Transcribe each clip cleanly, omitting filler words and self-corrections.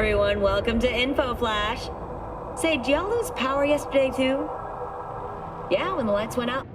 everyone, welcome to Info Flash. Say, did y'all lose power yesterday too? Yeah, when the lights went out.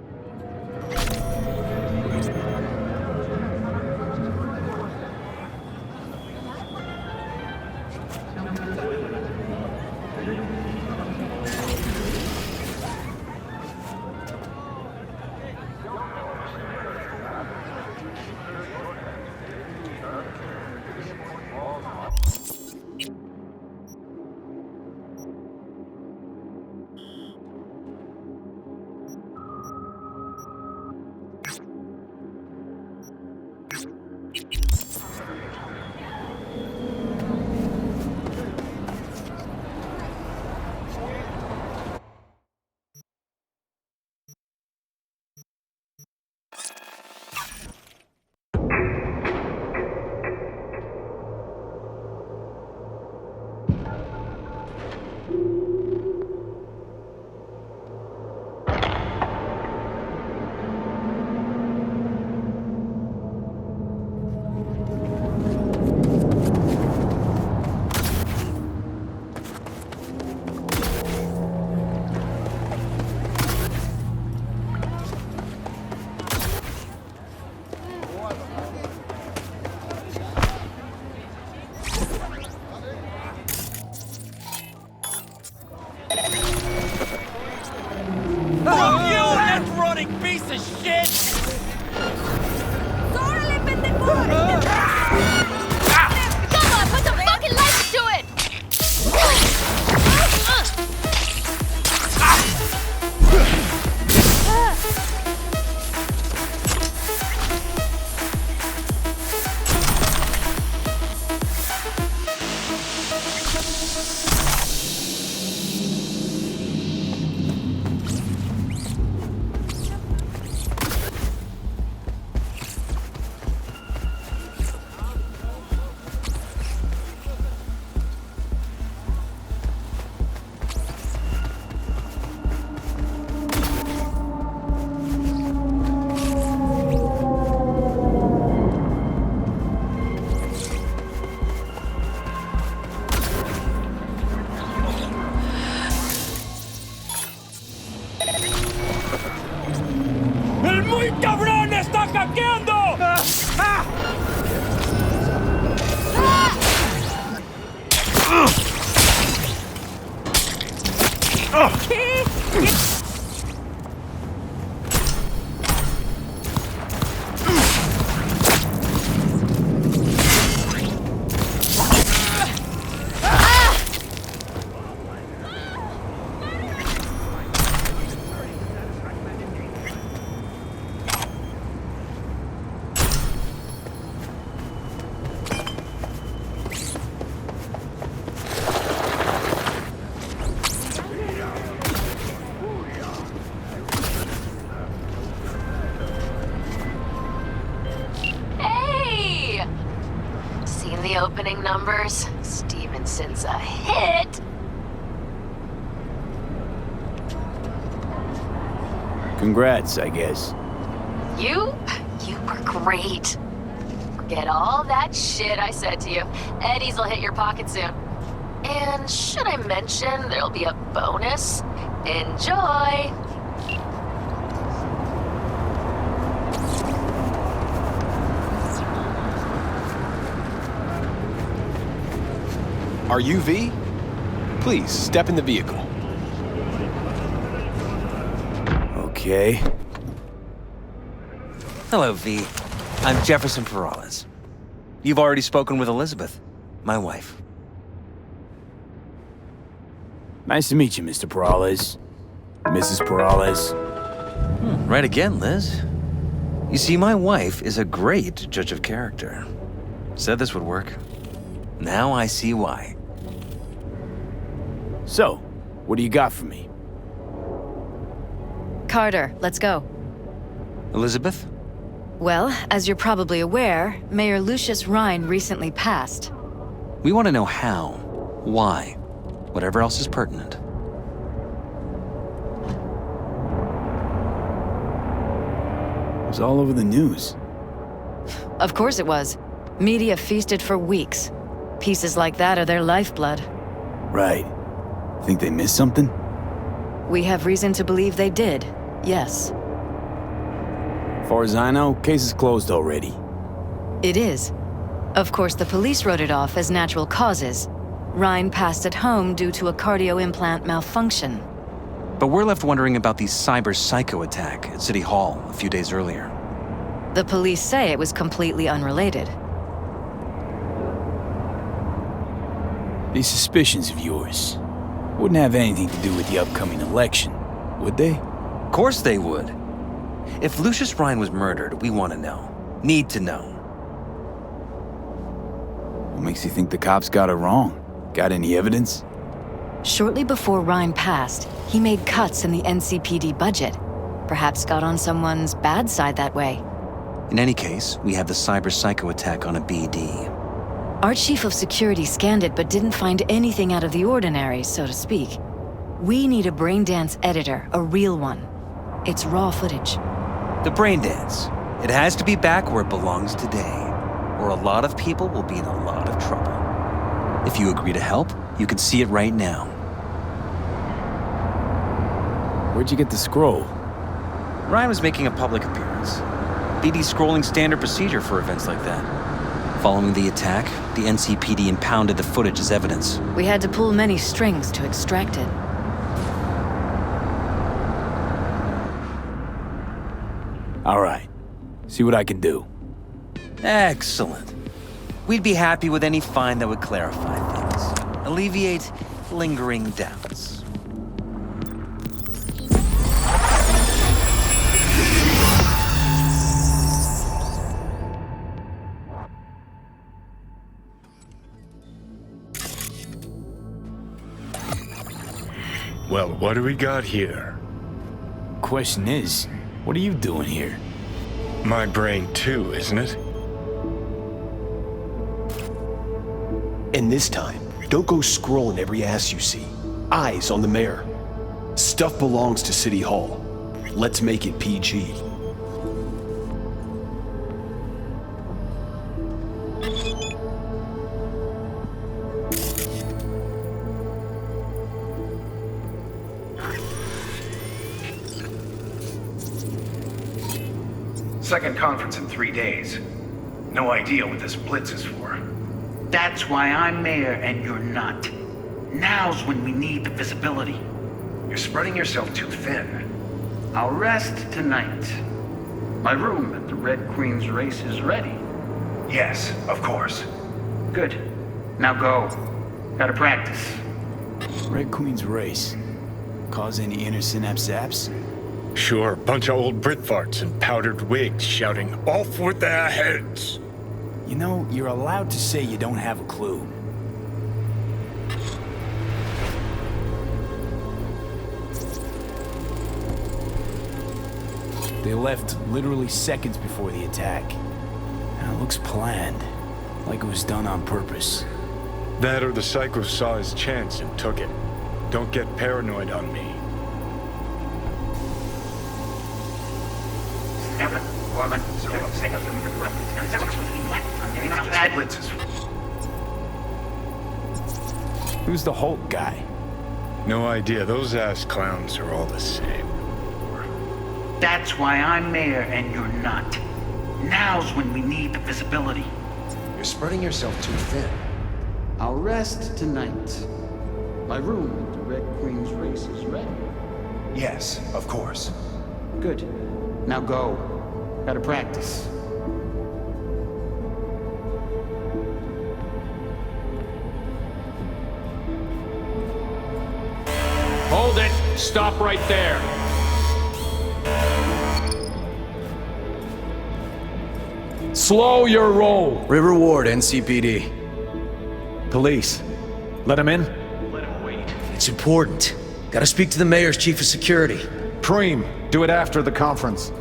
Opening numbers. Stevenson's a hit. Congrats, I guess. You were great. Forget all that shit I said to you. Eddie's will hit your pocket soon. And should I mention there'll be a bonus? Enjoy! Are you V? Please, step in the vehicle. Okay. Hello, V. I'm Jefferson Perales. You've already spoken with Elizabeth, my wife. Nice to meet you, Mr. Perales. Mrs. Perales. Right again, Liz. You see, my wife is a great judge of character. Said this would work. Now I see why. So, what do you got for me? Carter, let's go. Elizabeth? Well, as you're probably aware, Mayor Lucius Rhine recently passed. We want to know how, why, whatever else is pertinent. It was all over the news. Of course it was. Media feasted for weeks. Pieces like that are their lifeblood. Right. Think they missed something? We have reason to believe they did, yes. Far as I know, case is closed already. It is. Of course, the police wrote it off as natural causes. Ryan passed at home due to a cardio implant malfunction. But we're left wondering about the cyber psycho attack at City Hall a few days earlier. The police say it was completely unrelated. These suspicions of yours wouldn't have anything to do with the upcoming election, would they? Of course they would. If Lucius Ryan was murdered, we want to know. Need to know. What makes you think the cops got it wrong? Got any evidence? Shortly before Ryan passed, he made cuts in the NCPD budget. Perhaps got on someone's bad side that way. In any case, we have the cyber psycho attack on a BD. Our chief of security scanned it but didn't find anything out of the ordinary, so to speak. We need a braindance editor, a real one. It's raw footage. The brain dance. It has to be back where it belongs today, or a lot of people will be in a lot of trouble. If you agree to help, you can see it right now. Where'd you get the scroll? Ryan was making a public appearance. BD scrolling standard procedure for events like that. Following the attack, the NCPD impounded the footage as evidence. We had to pull many strings to extract it. All right. See what I can do. Excellent. We'd be happy with any find that would clarify things, alleviate lingering doubts. Well, what do we got here? Question is, what are you doing here? My brain too, isn't it? And this time, don't go scrolling every ass you see. Eyes on the mayor. Stuff belongs to City Hall. Let's make it PG. Second conference in 3 days. No idea what this blitz is for. That's why I'm mayor and you're not. Now's when we need the visibility. You're spreading yourself too thin. I'll rest tonight. My room at the Red Queen's race is ready. Yes, of course. Good. Now go. Gotta practice. Red Queen's race. Cause any inner synapse zaps? Sure, bunch of old Brit farts in powdered wigs shouting, "Off with their heads!" You know, you're allowed to say you don't have a clue. They left literally seconds before the attack. And it looks planned, like it was done on purpose. That or the psycho saw his chance and took it. Don't get paranoid on me. Blitzes. Who's the Hulk guy? No idea, those ass clowns are all the same. That's why I'm mayor and you're not. Now's when we need the visibility. You're spreading yourself too thin. I'll rest tonight. My room at the Red Queen's race is ready. Yes, of course. Good. Now go. Gotta practice. Hold it! Stop right there! Slow your roll! River Ward, NCPD. Police. Let him in? Let him wait. It's important. Gotta speak to the mayor's chief of security. Preem, do it after the conference.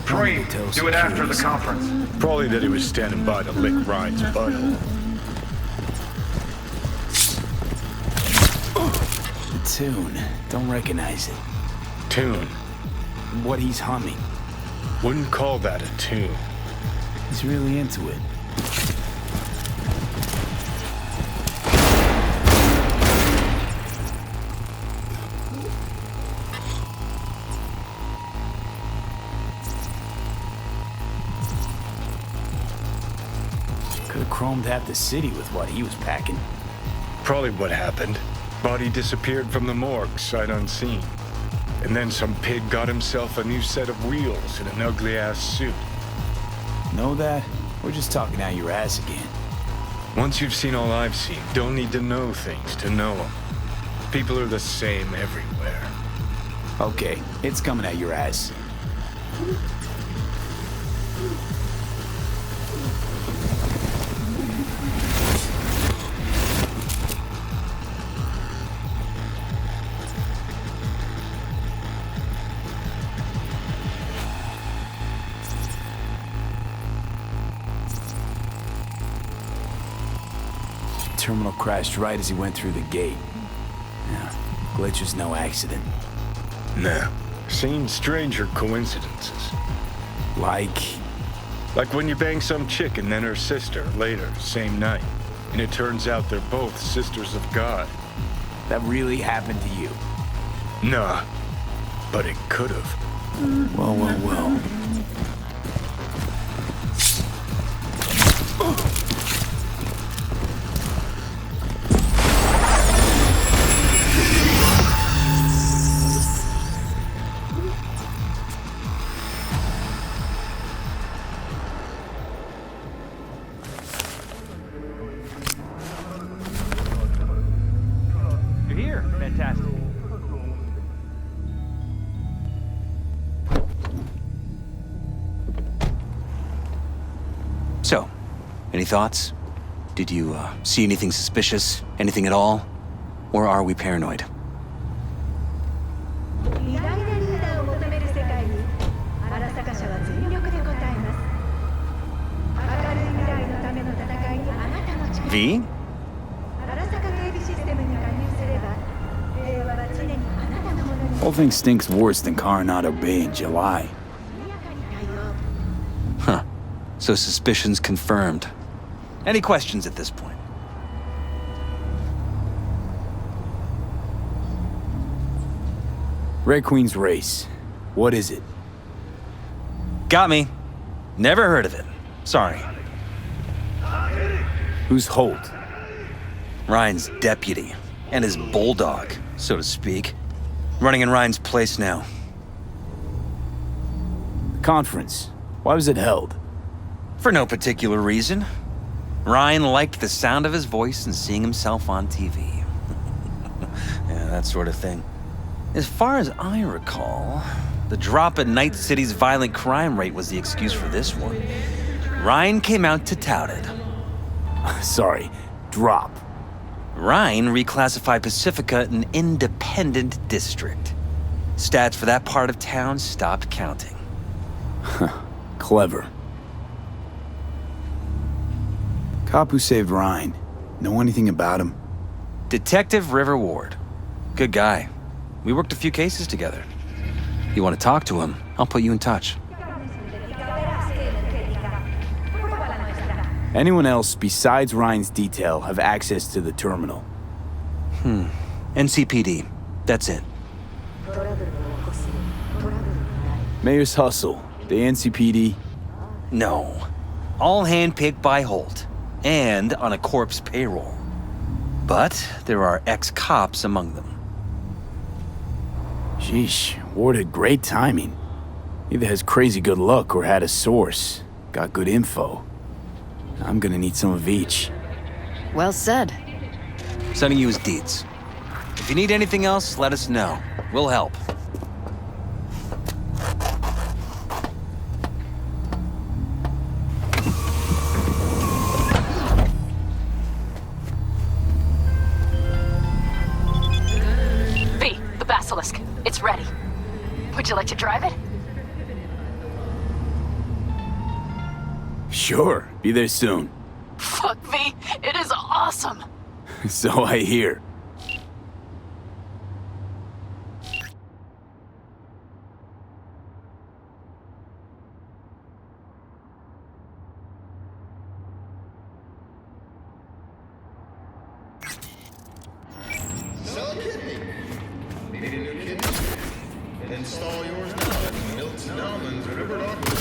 Preem, do it after the conference. Probably that he was standing by to lick Ryan's butthole. tune. Don't recognize it. Tune. What he's humming. Wouldn't call that a tune. He's really into it. Could have chromed half the city with what he was packing. Probably what happened. Body disappeared from the morgue, sight unseen. And then some pig got himself a new set of wheels and an ugly-ass suit. Know that? We're just talking out your ass again. Once you've seen all I've seen, don't need to know things to know them. People are the same everywhere. Okay, it's coming out your ass. Terminal crashed right as he went through the gate. Yeah, glitch was no accident. Nah. Seen stranger coincidences. Like when you bang some chick and then her sister later, same night. And it turns out they're both sisters of God. that really happened to you. Nah, but it could have. Well. You're here. Fantastic. So, any thoughts? Did you see anything suspicious? Anything at all? Or are we paranoid? V? Whole thing stinks worse than Coronado Bay in July. Huh. So suspicions confirmed. Any questions at this point? Red Queen's race. What is it? Got me. Never heard of it. Sorry. Who's Holt? Ryan's deputy. And his bulldog, so to speak. Running in Ryan's place now. Conference. Why was it held? For no particular reason. Ryan liked the sound of his voice and seeing himself on TV. Yeah, that sort of thing. As far as I recall, the drop in Night City's violent crime rate was the excuse for this one. Ryan came out to tout it. Sorry, drop. Ryan reclassified Pacifica an independent district. Stats for that part of town stopped counting. Clever. Cop who saved Ryan. Know anything about him? Detective River Ward. Good guy. We worked a few cases together. You want to talk to him, I'll put you in touch. Anyone else besides Ryan's detail have access to the terminal? NCPD. That's it. Mayor's hustle. The NCPD? No. All handpicked by Holt. And on a corpse payroll. But there are ex-cops among them. Sheesh, Ward had great timing. Either has crazy good luck or had a source. Got good info. I'm gonna need some of each. Well said. Sending you his deeds. If you need anything else, let us know. We'll help. V, the Basilisk. It's ready. Would you like to drive it? Sure, be there soon. Fuck, V. It is awesome. So I hear. Need a new kitchen? Install yours now at Milton Almonds, River Rock.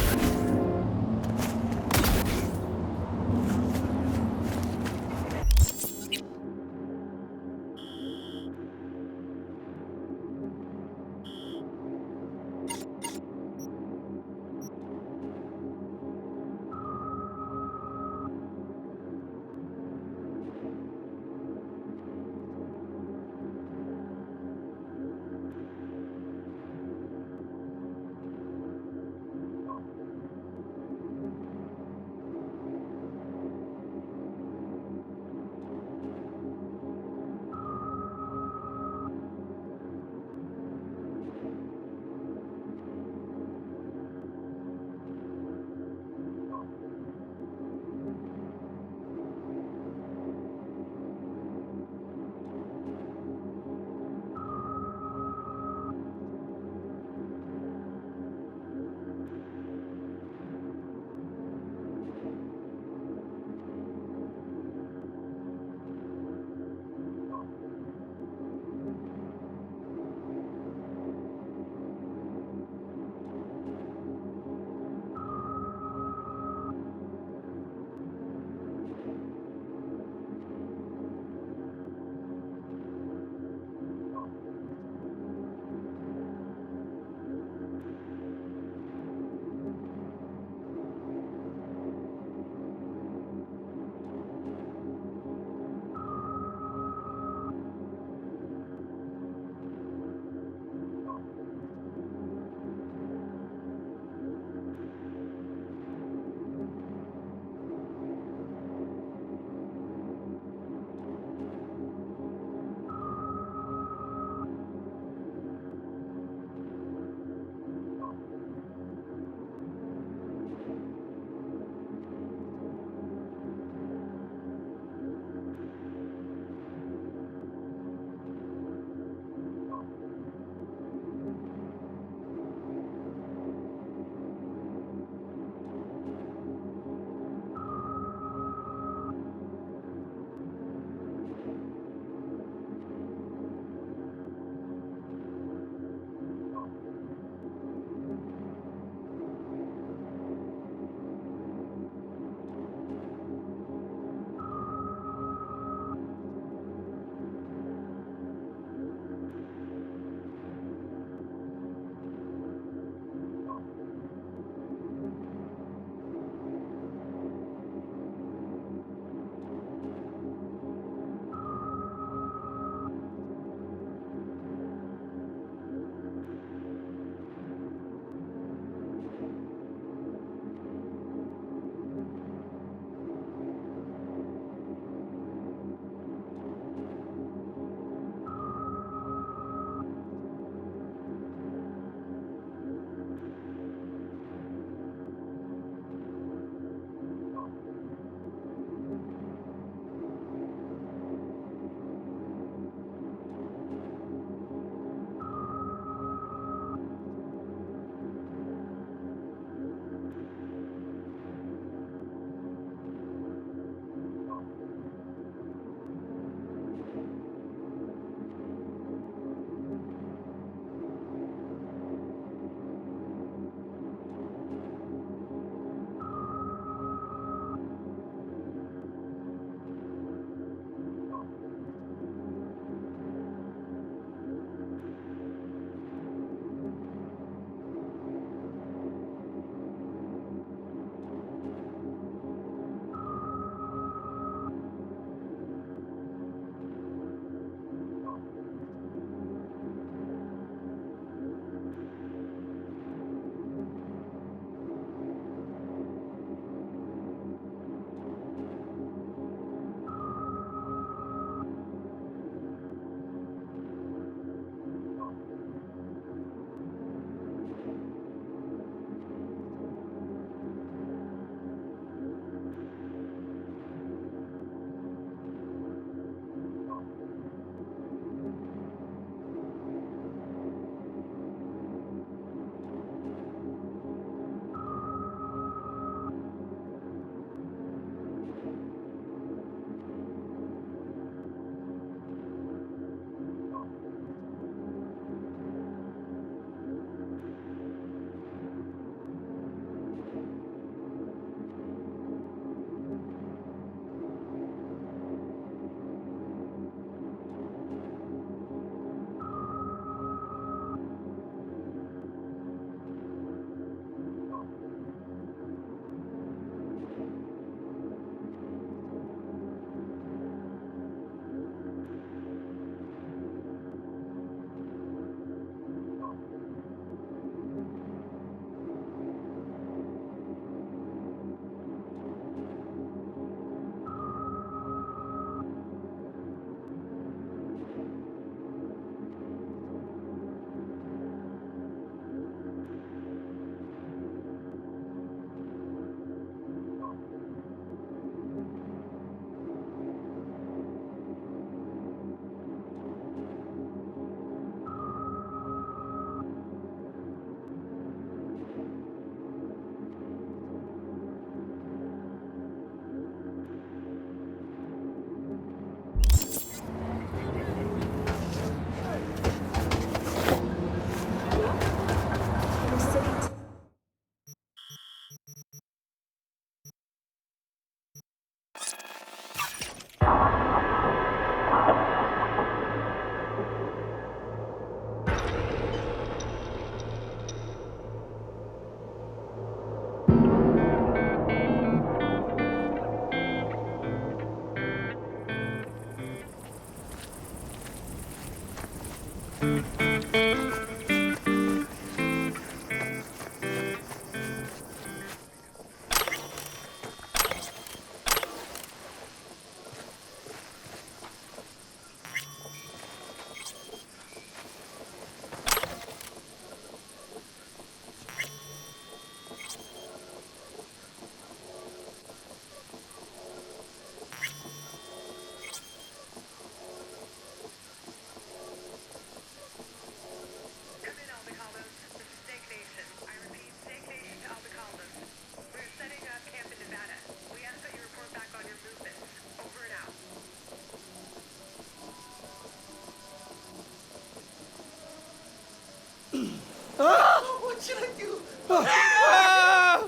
What should I do? Ah!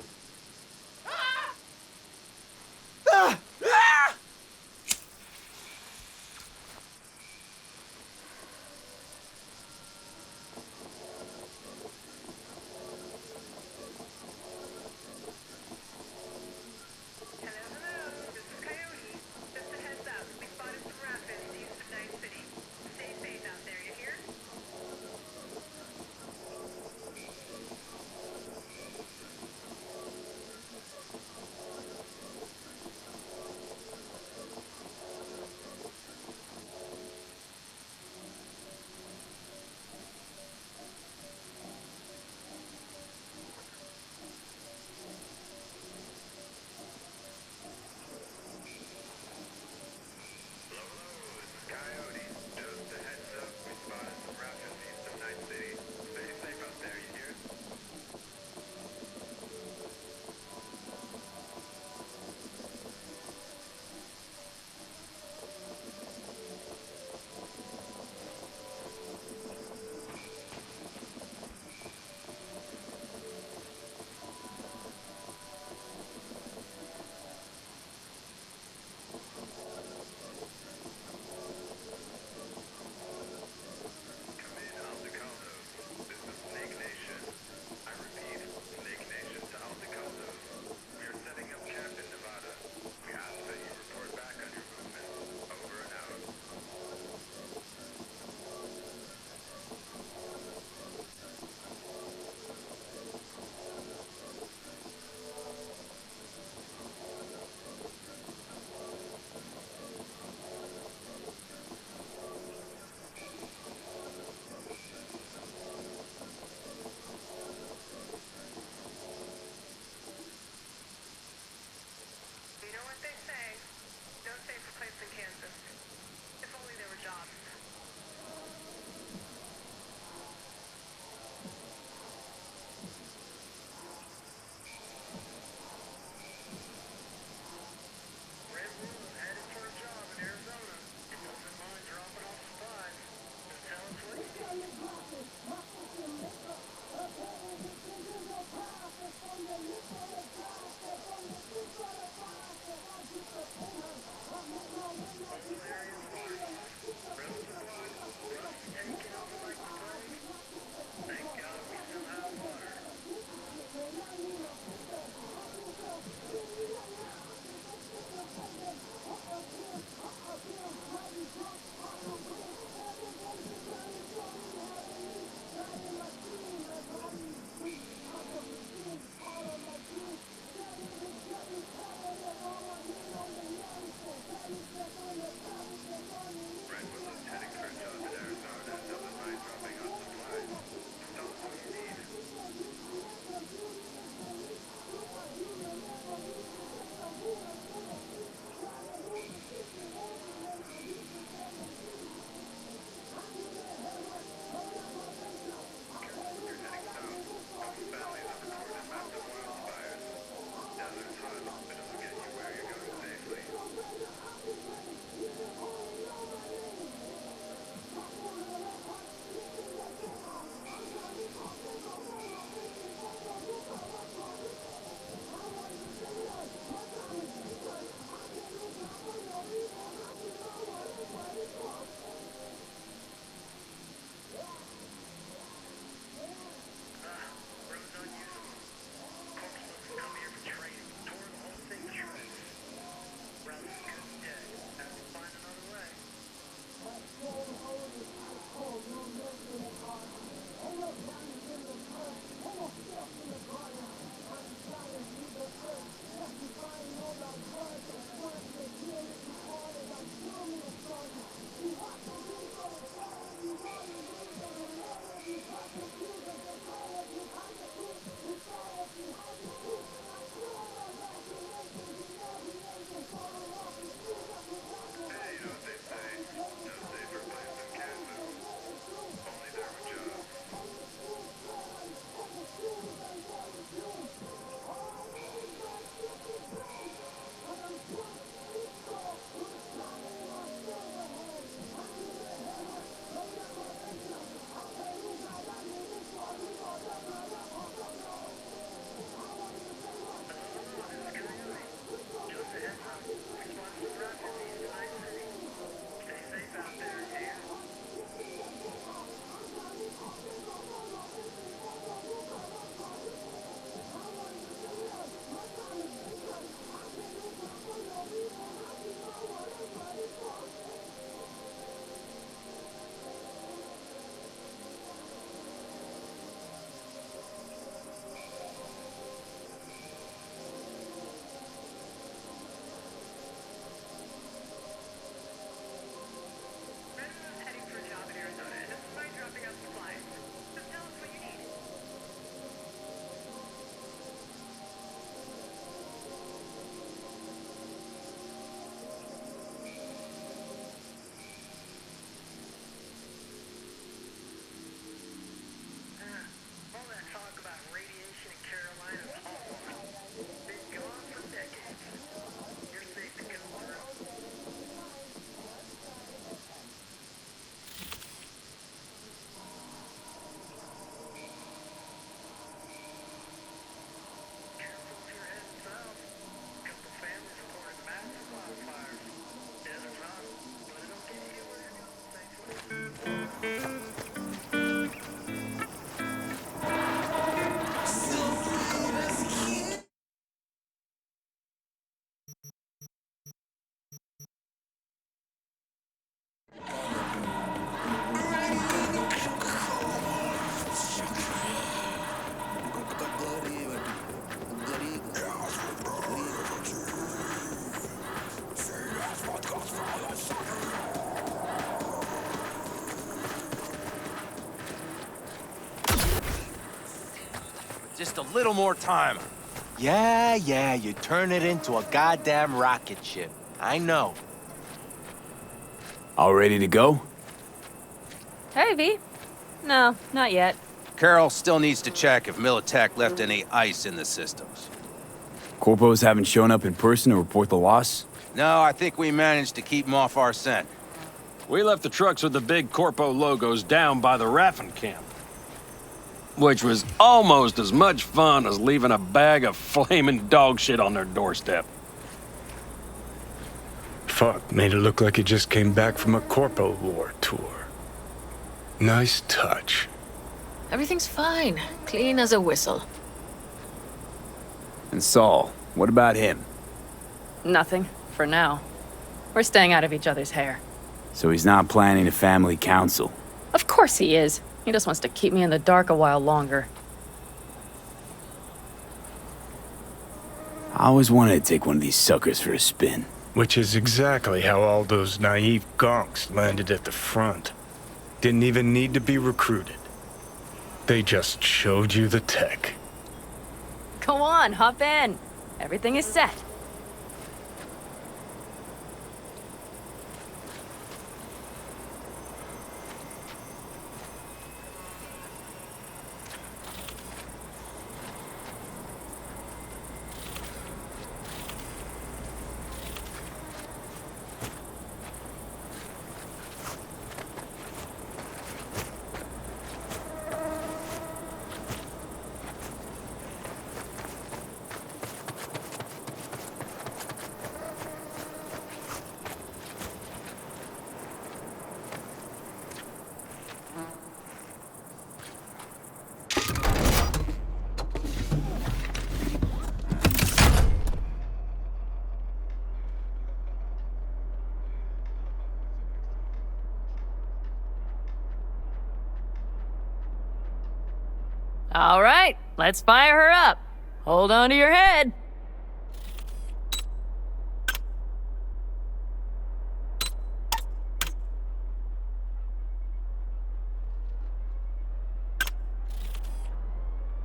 Ah! Ah! Just a little more time. Yeah, you turn it into a goddamn rocket ship. I know. All ready to go? Hey, V. No, not yet. Carol still needs to check if Militech left any ice in the systems. Corpos haven't shown up in person to report the loss? No, I think we managed to keep them off our scent. We left the trucks with the big Corpo logos down by the Raffin camp. Which was almost as much fun as leaving a bag of flaming dog shit on their doorstep. Fuck, made it look like it just came back from a Corpo War tour. Nice touch. Everything's fine. Clean as a whistle. And Saul, what about him? Nothing, for now. We're staying out of each other's hair. So he's not planning a family council? Of course he is. He just wants to keep me in the dark a while longer. I always wanted to take one of these suckers for a spin. Which is exactly how all those naive gonks landed at the front. Didn't even need to be recruited. They just showed you the tech. Go on, hop in. Everything is set. All right, let's fire her up. Hold on to your head.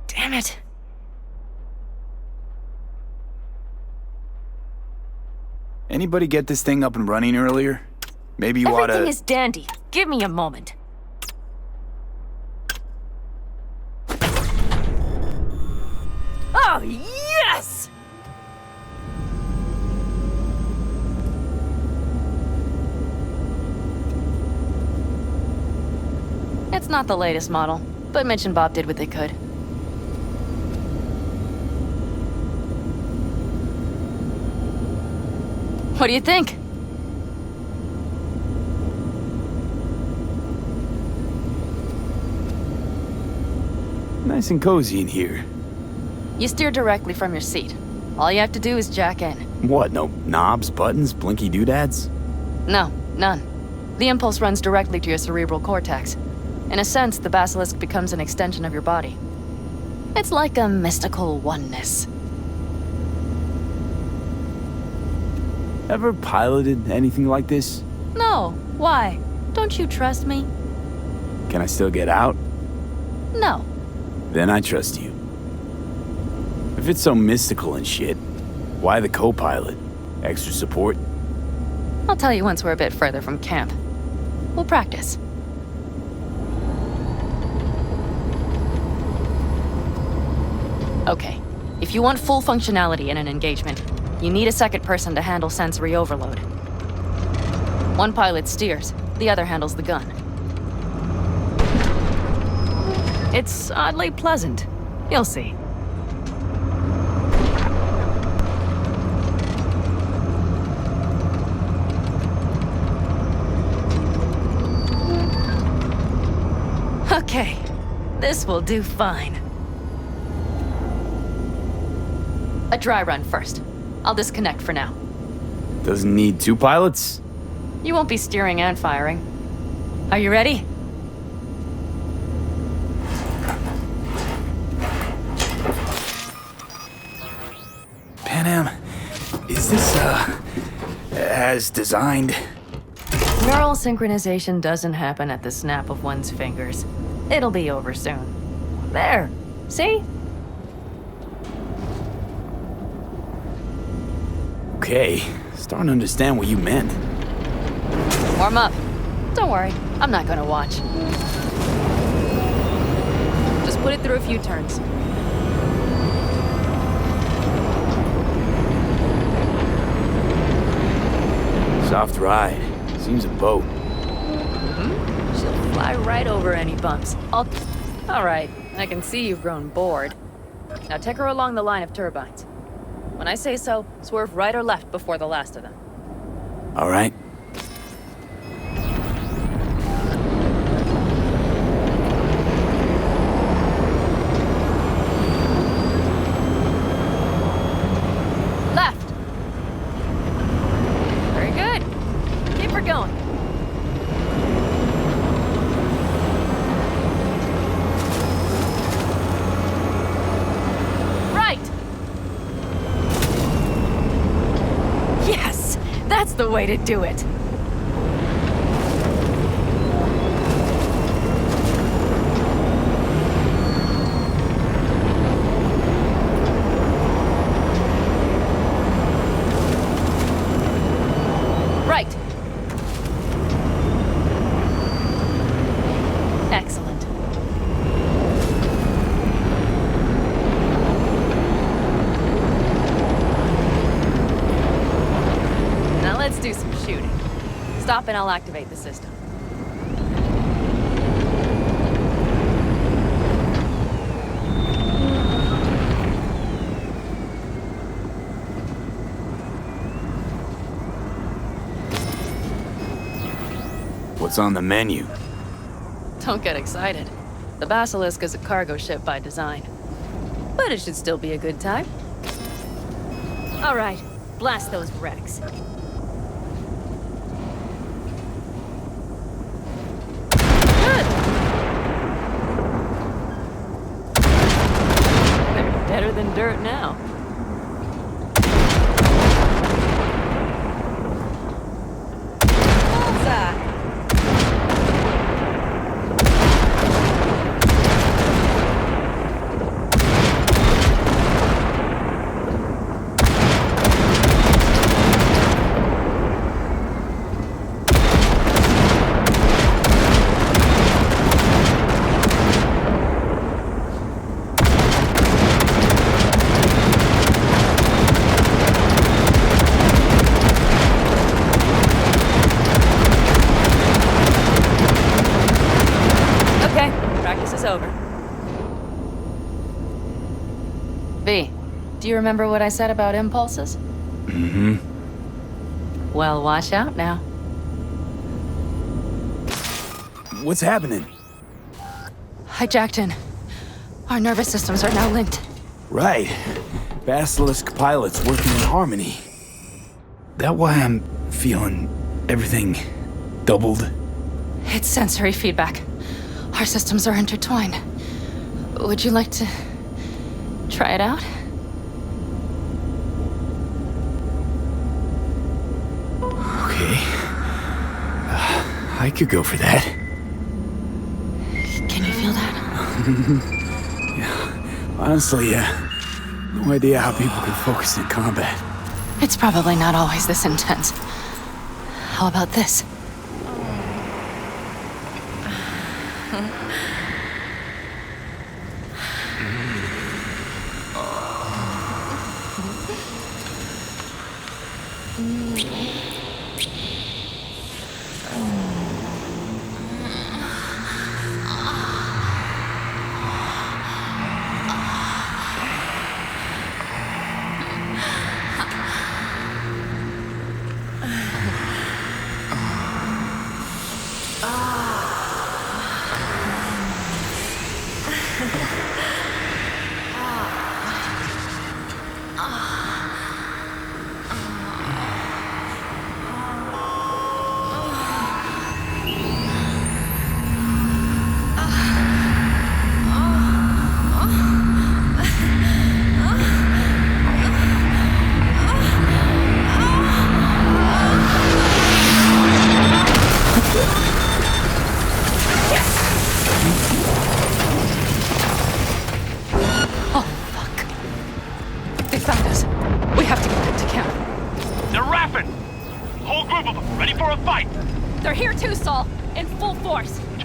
Damn it. Anybody get this thing up and running earlier? Maybe you oughta... Everything is dandy. Give me a moment. Oh, yes! It's not the latest model, but Mitch and Bob did what they could. What do you think? Nice and cozy in here. You steer directly from your seat. All you have to do is jack in. What, no knobs, buttons, blinky doodads? No, none. The impulse runs directly to your cerebral cortex. In a sense, the basilisk becomes an extension of your body. It's like a mystical oneness. Ever piloted anything like this? No, why? Don't you trust me? Can I still get out? No. Then I trust you. If it's so mystical and shit, why the co-pilot? Extra support? I'll tell you once we're a bit further from camp. We'll practice. Okay, if you want full functionality in an engagement, you need a second person to handle sensory overload. One pilot steers, the other handles the gun. It's oddly pleasant. You'll see. Okay, this will do fine. A dry run first. I'll disconnect for now. Doesn't need two pilots? You won't be steering and firing. Are you ready? Panam, is this, as designed? Neural synchronization doesn't happen at the snap of one's fingers. It'll be over soon. There. See? Okay, starting to understand what you meant. Warm up. Don't worry, I'm not gonna watch. Just put it through a few turns. Soft ride. Seems a boat. She'll fly right over any bumps. All right, I can see you've grown bored. Now take her along the line of turbines. When I say so, swerve right or left before the last of them. All right. Left. Very good. Keep her going. Right. Yes, that's the way to do it. Right. Excellent. Now let's do some shooting. Stop and I'll activate the system. What's on the menu? Don't get excited. The Basilisk is a cargo ship by design. But it should still be a good time. All right, blast those wrecks. Good! They're deader than dirt now. Bullseye! Okay, practice is over. V, do you remember what I said about impulses? Mm-hmm. Well, watch out now. What's happening? Hijacked in. Our nervous systems are now linked. Right. Basilisk pilots working in harmony. That why I'm feeling everything doubled? It's sensory feedback. Our systems are intertwined. Would you like to try it out? Okay. I could go for that. Can you feel that? Yeah. Honestly, no idea how people can focus in combat. It's probably not always this intense. How about this?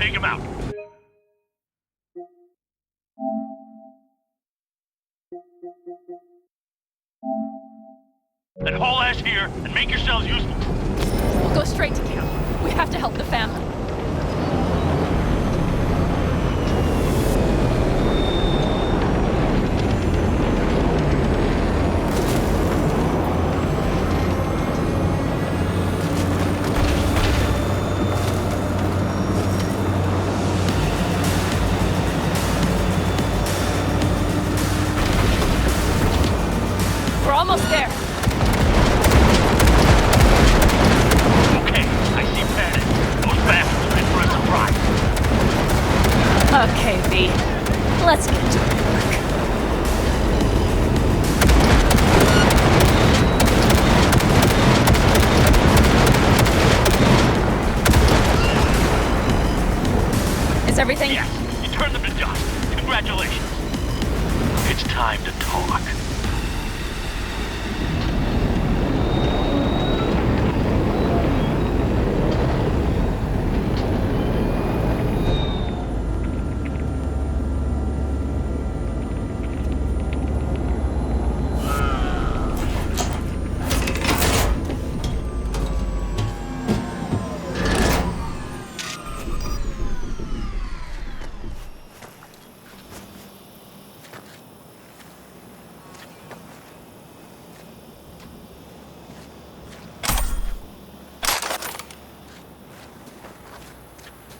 Take him out. Then haul ass here and make yourselves useful. We'll go straight to camp. We have to help the family. We're almost there. Okay, I see panic. Those bastards are in for a surprise. Okay, V. Let's get to work. Is everything? Yes, you turned them to dust. Congratulations. It's time to talk.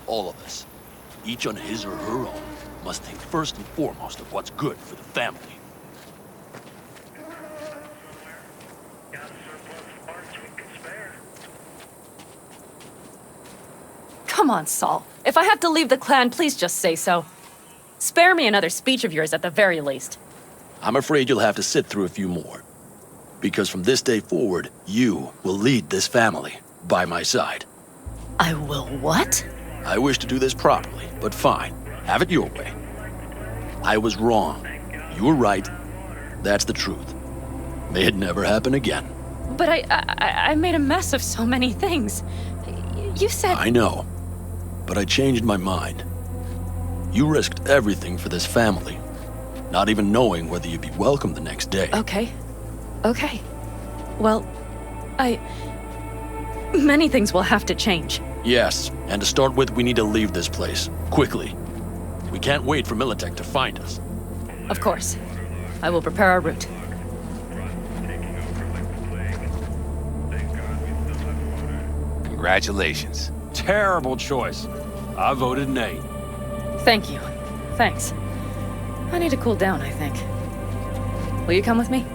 All of us, each on his or her own, must think first and foremost of what's good for the family. Come on, Saul. If I have to leave the clan, please just say so. Spare me another speech of yours at the very least. I'm afraid you'll have to sit through a few more. Because from this day forward, you will lead this family by my side. I will what? I wish to do this properly, but fine. Have it your way. I was wrong. You were right. That's the truth. May it never happen again. But I made a mess of so many things. You said... I know. But I changed my mind. You risked everything for this family, not even knowing whether you'd be welcome the next day. Okay. Okay. Well, many things will have to change. Yes, and to start with, we need to leave this place. Quickly. We can't wait for Militech to find us. Of course. I will prepare our route. Congratulations. Terrible choice. I voted nay. Thank you. Thanks. I need to cool down, I think. Will you come with me?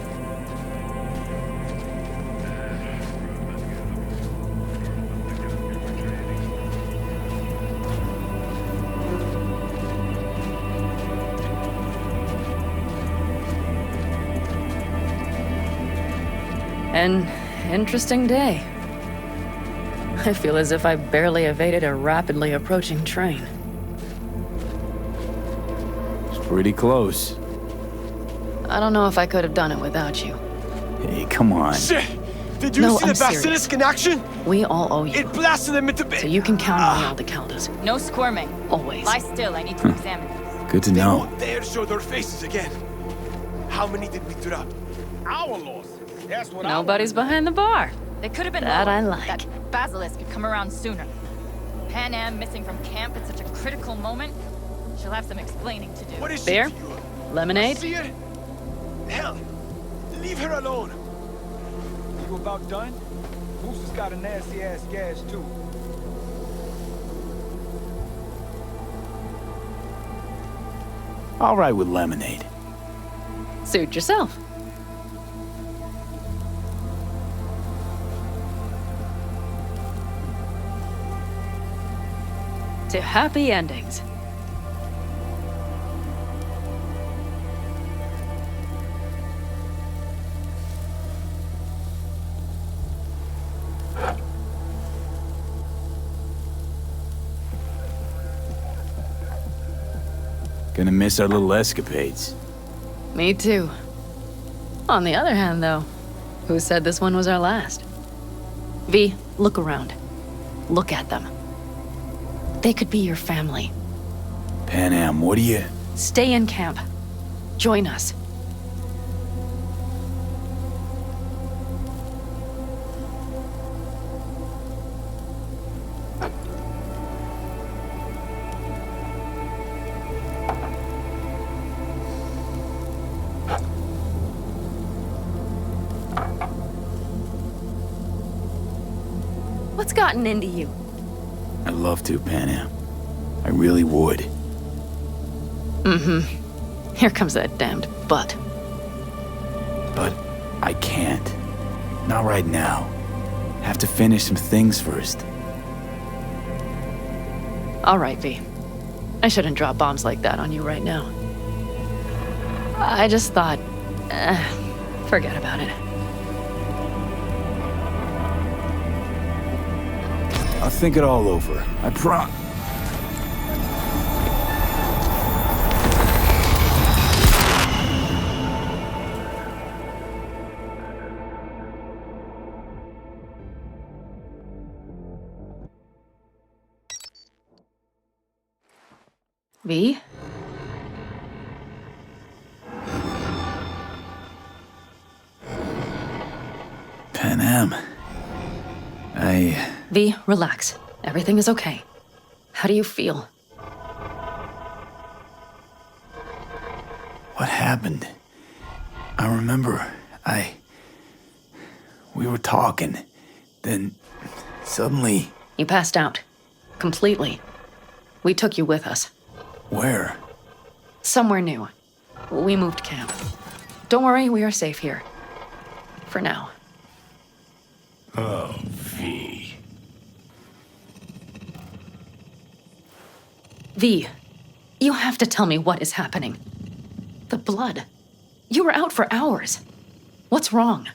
An interesting day. I feel as if I barely evaded a rapidly approaching train. It's pretty close. I don't know if I could have done it without you. Hey, come on. Shit! Did you No, see the I'm serious. basilisk in action? We all owe you. It blasted them into bits. So you can count on me, Aldecaldos. No squirming. Always. Lie still, I need to examine this. Good to They know. won't dare show their faces again. How many did we drop? Our losses. That's what Nobody's behind the bar. They could have been That lower. I like. That basilisk could come around sooner. Pan Am missing from camp at such a critical moment. She'll have some explaining to do. What is Beer? she to you? Lemonade? See her? Hell, leave her alone. You about done? Moose has got a nasty ass gas too. All right with lemonade. Suit yourself. To happy endings. Gonna miss our little escapades. Me too. On the other hand, though, who said this one was our last? V, look around. Look at them. They could be your family. Pan Am, what do you... Stay in camp. Join us. What's gotten into you? I'd love to, Pan Am. I really would. Mm-hmm. Here comes that damned butt. But I can't. Not right now. Have to finish some things first. All right, V. I shouldn't drop bombs like that on you right now. I just thought... forget about it. I'll think it all over. I promise. V? Pan Am. V, relax. Everything is okay. How do you feel? What happened? I remember, we were talking. Then, suddenly... You passed out. Completely. We took you with us. Where? Somewhere new. We moved camp. Don't worry, we are safe here. For now. Oh, V. V, you have to tell me what is happening. The blood. You were out for hours. What's wrong?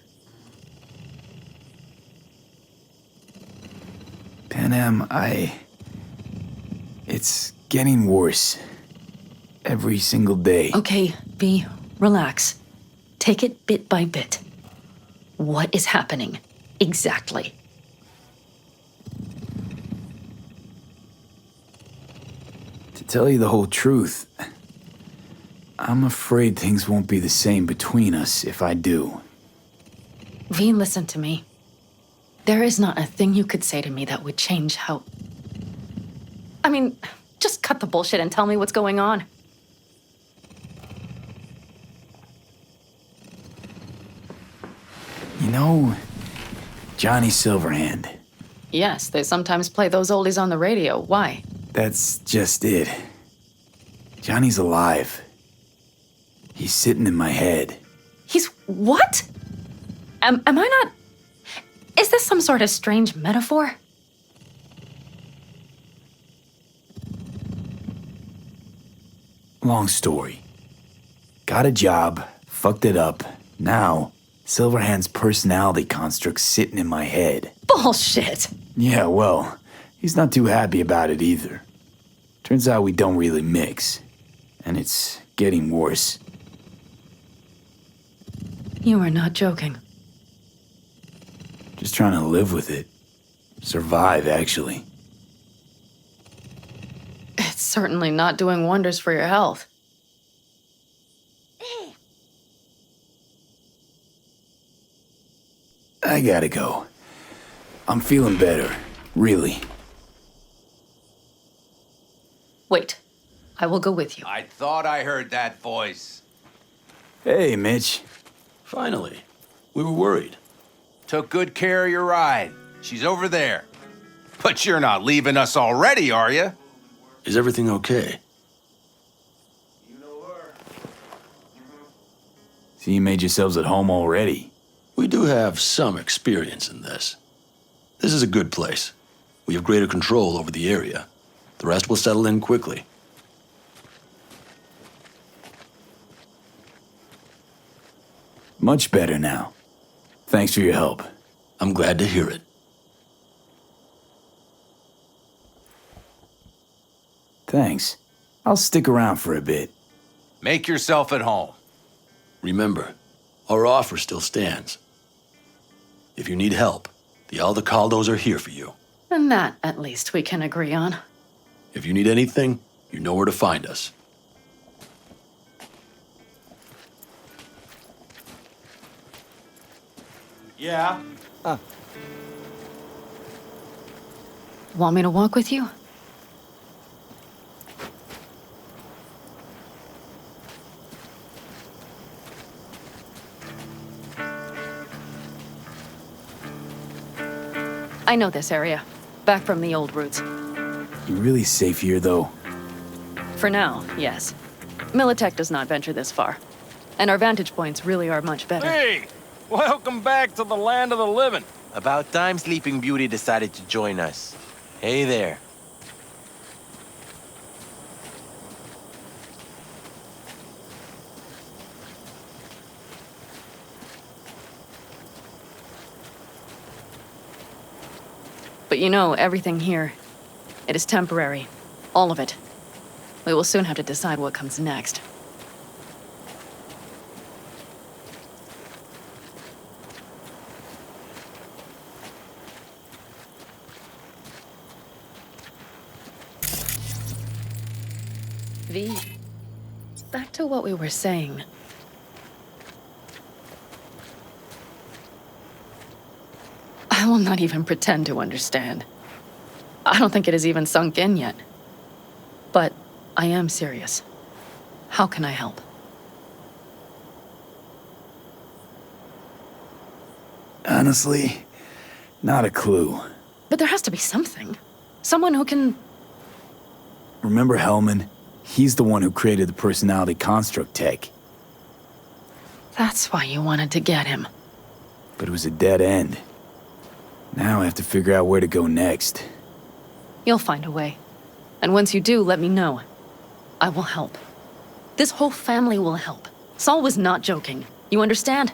Pan Am, it's getting worse. Every single day. Okay, V, relax. Take it bit by bit. What is happening? Exactly. To tell you the whole truth, I'm afraid things won't be the same between us if I do. V, listen to me. There is not a thing you could say to me that would change how... I mean, just cut the bullshit and tell me what's going on. You know, Johnny Silverhand. Yes, they sometimes play those oldies on the radio. Why? That's just it. Johnny's alive. He's sitting in my head. He's what? Am I not... Is this some sort of strange metaphor? Long story. Got a job, fucked it up. Now, Silverhand's personality construct's sitting in my head. Bullshit! Yeah, well, he's not too happy about it either. Turns out we don't really mix. And it's getting worse. You are not joking. Just trying to live with it. Survive, actually. It's certainly not doing wonders for your health. I gotta go. I'm feeling better, really. Wait, I will go with you. I thought I heard that voice. Hey, Mitch. Finally. We were worried. Took good care of your ride. She's over there. But you're not leaving us already, are you? Is everything okay? So you made yourselves at home already? We do have some experience in this. This is a good place. We have greater control over the area. The rest will settle in quickly. Much better now. Thanks for your help. I'm glad to hear it. Thanks. I'll stick around for a bit. Make yourself at home. Remember, our offer still stands. If you need help, the Aldecaldos are here for you. And that, at least, we can agree on. If you need anything, you know where to find us. Yeah? Want me to walk with you? I know this area. Back from the old routes. You really safe here, though? For now, yes. Militech does not venture this far. And our vantage points really are much better. Hey! Welcome back to the land of the living. About time Sleeping Beauty decided to join us. Hey there. But you know, everything here, it is temporary. All of it. We will soon have to decide what comes next. V, back to what we were saying. I will not even pretend to understand. I don't think it has even sunk in yet. But I am serious. How can I help? Honestly, not a clue. But there has to be something. Someone who can... Remember Hellman? He's the one who created the personality construct tech. That's why you wanted to get him. But it was a dead end. Now I have to figure out where to go next. You'll find a way. And once you do, let me know. I will help. This whole family will help. Saul was not joking. You understand?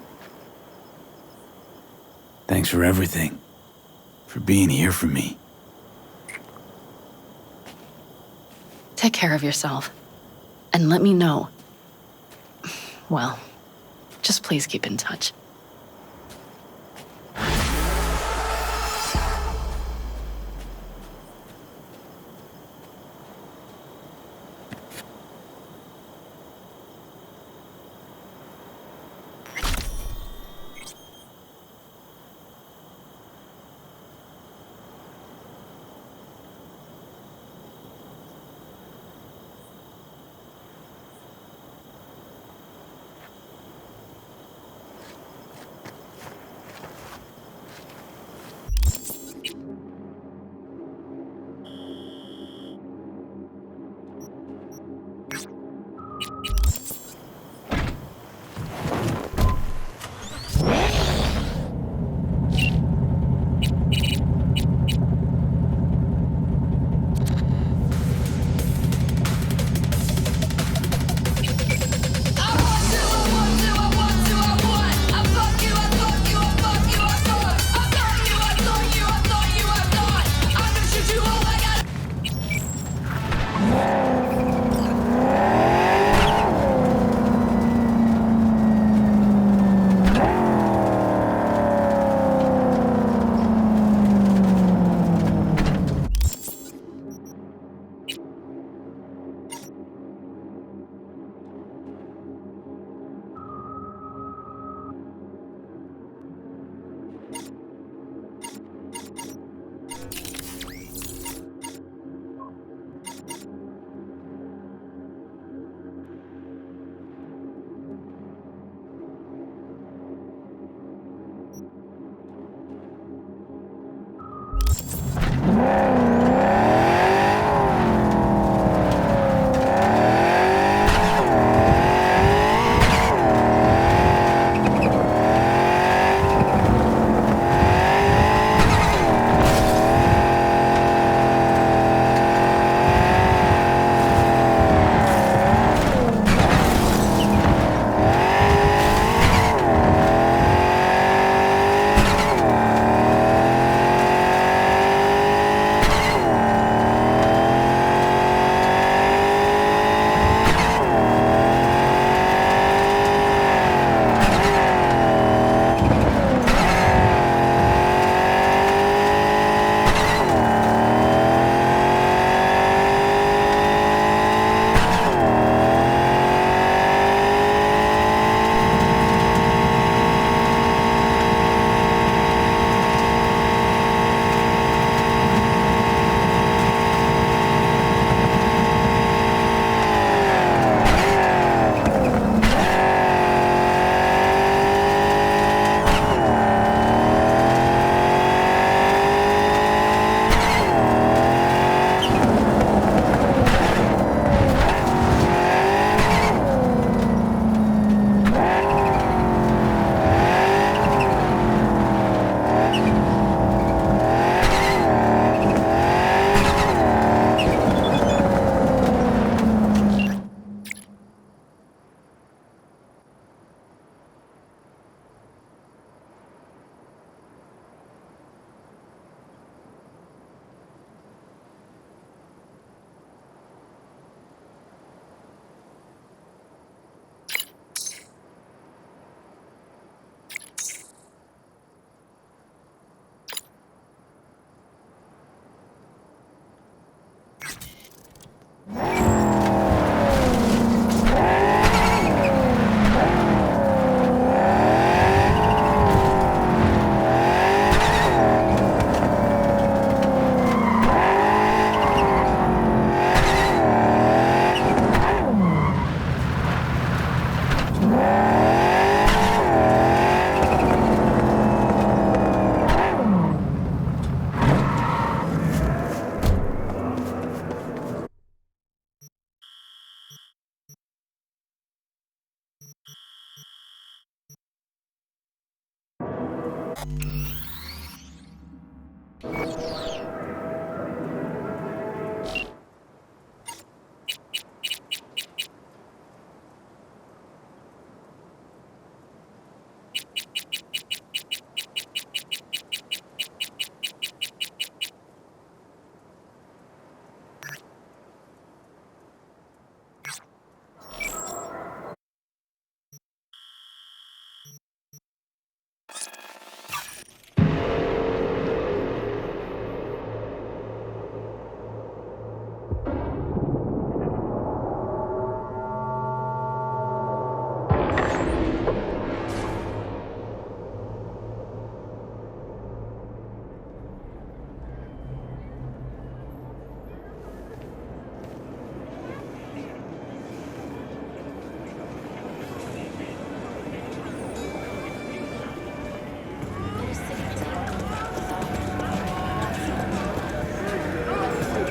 Thanks for everything. For being here for me. Take care of yourself. And let me know. Well, just please keep in touch.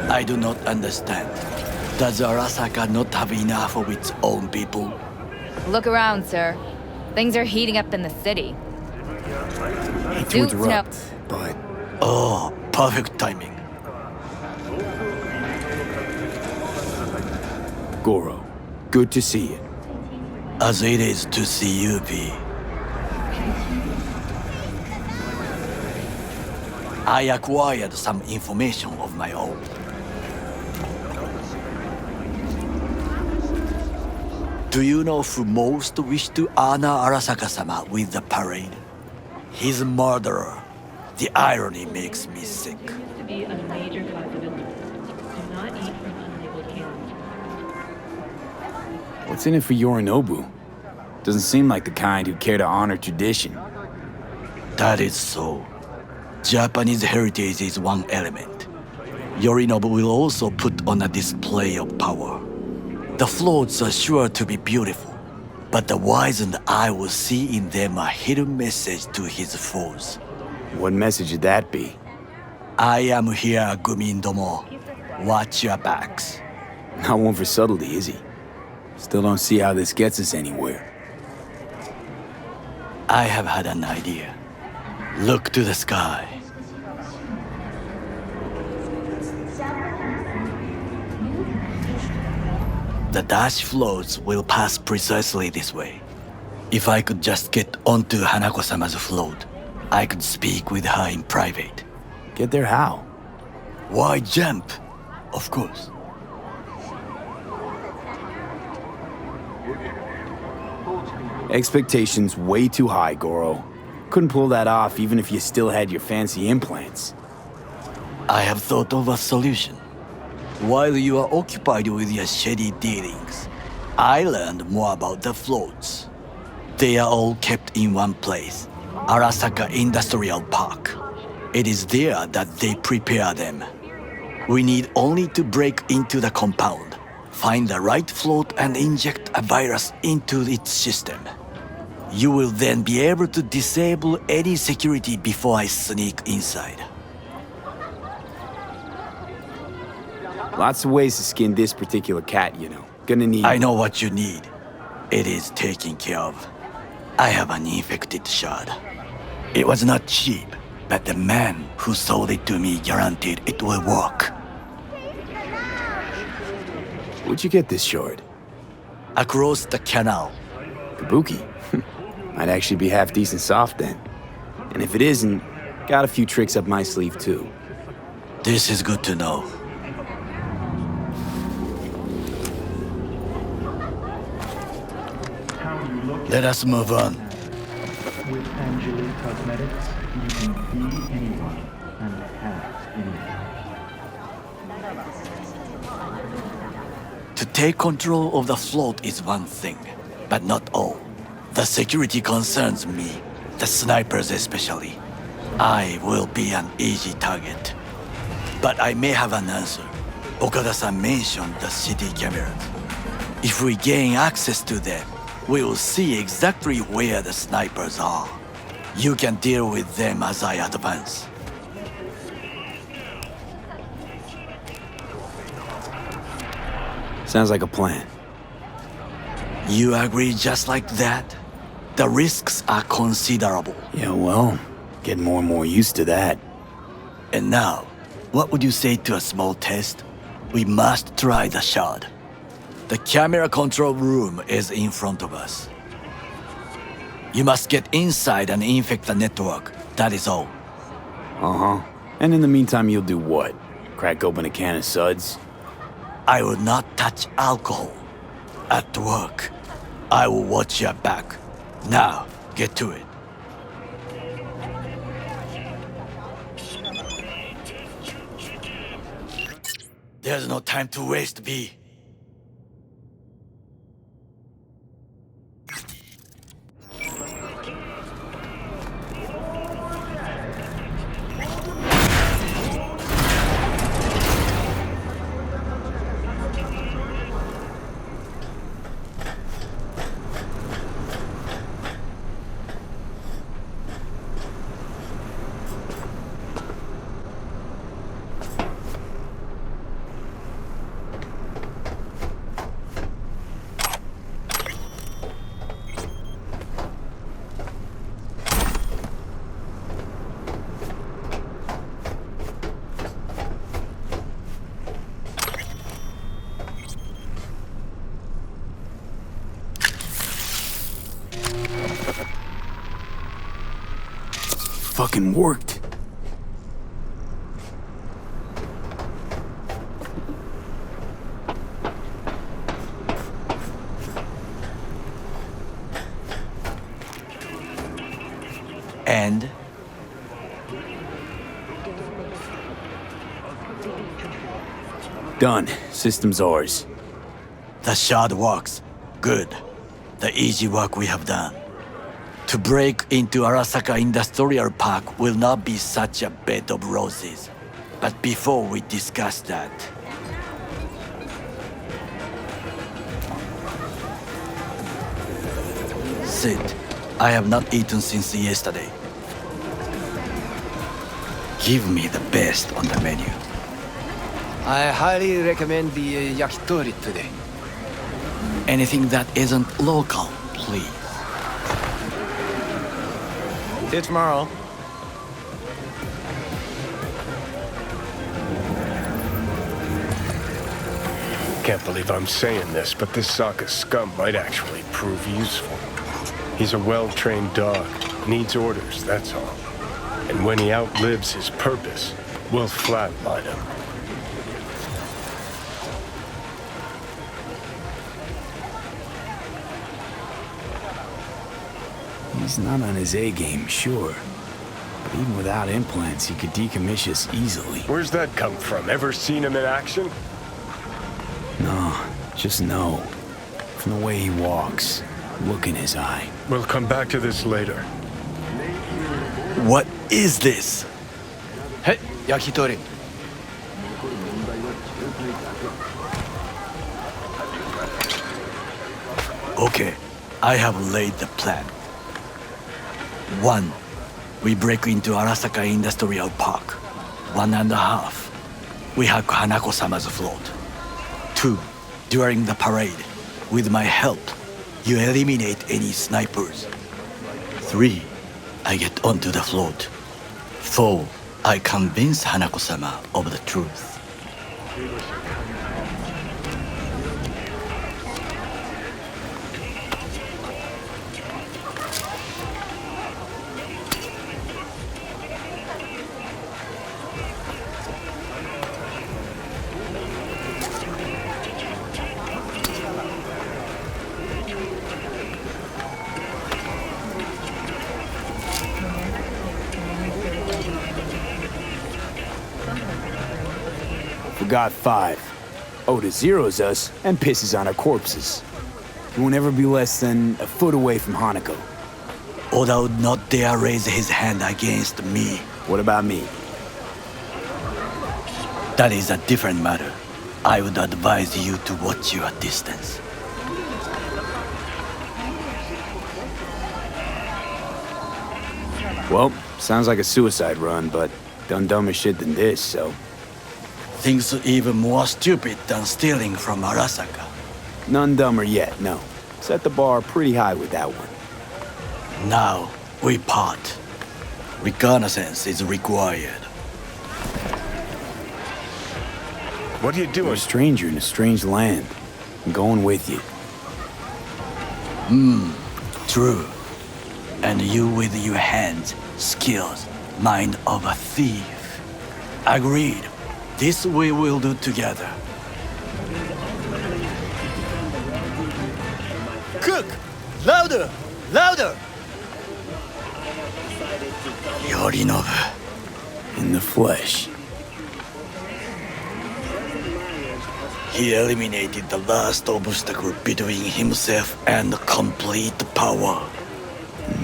I do not understand. Does Arasaka not have enough of its own people? Look around, sir. Things are heating up in the city. Hate to Suits interrupt, but Oh, perfect timing. Goro, good to see you. As it is to see you, V. I acquired some information of my own. Do you know who most wished to honor Arasaka-sama with the parade? His murderer. The irony makes me sick. To be a major possibility. Do not eat from unlabeled cans. What's in it for Yorinobu? Doesn't seem like the kind who care to honor tradition. That is so. Japanese heritage is one element. Yorinobu will also put on a display of power. The floats are sure to be beautiful, but the wizened eye will see in them a hidden message to his foes. What message would that be? I am here, Gumindomo. Watch your backs. Not one for subtlety, is he? Still don't see how this gets us anywhere. I have had an idea. Look to the sky. The dash floats will pass precisely this way. If I could just get onto Hanako-sama's float, I could speak with her in private. Get there how? Why jump? Of course. Expectations way too high, Goro. Couldn't pull that off even if you still had your fancy implants. I have thought of a solution. While you are occupied with your shady dealings, I learned more about the floats. They are all kept in one place, Arasaka Industrial Park. It is there that they prepare them. We need only to break into the compound, find the right float and inject a virus into its system. You will then be able to disable any security before I sneak inside. Lots of ways to skin this particular cat, you know. Gonna need... I know what you need. It is taken care of. I have an infected shard. It was not cheap, but the man who sold it to me guaranteed it will work. Where'd you get this shard? Across the canal. Kabuki? Might actually be half decent soft then. And if it isn't, got a few tricks up my sleeve too. This is good to know. Let us move on. With Angelique Cosmetics, you can be anyone and have anything. To take control of the float is one thing, but not all. The security concerns me, the snipers especially. I will be an easy target. But I may have an answer. Okada-san mentioned the city cameras. If we gain access to them, we will see exactly where the snipers are. You can deal with them as I advance. Sounds like a plan. You agree just like that? The risks are considerable. Yeah, well, Getting more and more used to that. And now, what would you say to a small test? We must try the shard. The camera control room is in front of us. You must get inside and infect the network. That is all. Uh-huh. And in the meantime, you'll do what? Crack open a can of suds? I will not touch alcohol. At work, I will watch your back. Now, get to it. There's no time to waste, B. Fucking worked. And? Done. System's ours. The shard works. Good. The easy work we have done. To break into Arasaka Industrial Park will not be such a bed of roses. But before we discuss that... Sit. I have not eaten since yesterday. Give me the best on the menu. I highly recommend the yakitori today. Anything that isn't local, please. See you tomorrow. Can't believe I'm saying this, but this Sokka scum might actually prove useful. He's a well-trained dog. Needs orders, that's all. And when he outlives his purpose, we'll flatline him. He's not on his A-game, sure. But even without implants, he could decommission us easily. Where's that come from? Ever seen him in action? No, just no. From the way he walks, look in his eye. We'll come back to this later. What is this? Hey, yakitori. Okay, I have laid the plan. 1. We break into Arasaka Industrial Park. 1.5. We hack Hanako-sama's float. 2. During the parade, with my help, you eliminate any snipers. 3. I get onto the float. 4. I convince Hanako-sama of the truth. Forgot 5. Oda zeroes us and pisses on our corpses. He won't ever be less than a foot away from Hanako. Oda would not dare raise his hand against me. What about me? That is a different matter. I would advise you to watch your distance. Well, sounds like a suicide run, but done dumber shit than this, so... Things even more stupid than stealing from Arasaka. None dumber yet, no. Set the bar pretty high with that one. Now, we part. Reconnaissance is required. What are you doing? You're a stranger in a strange land. I'm going with you. True. And you with your hands, skills, mind of a thief. Agreed. This we will do together. Cook! Louder! Louder! Yorinobu. In the flesh. He eliminated the last obstacle between himself and complete power.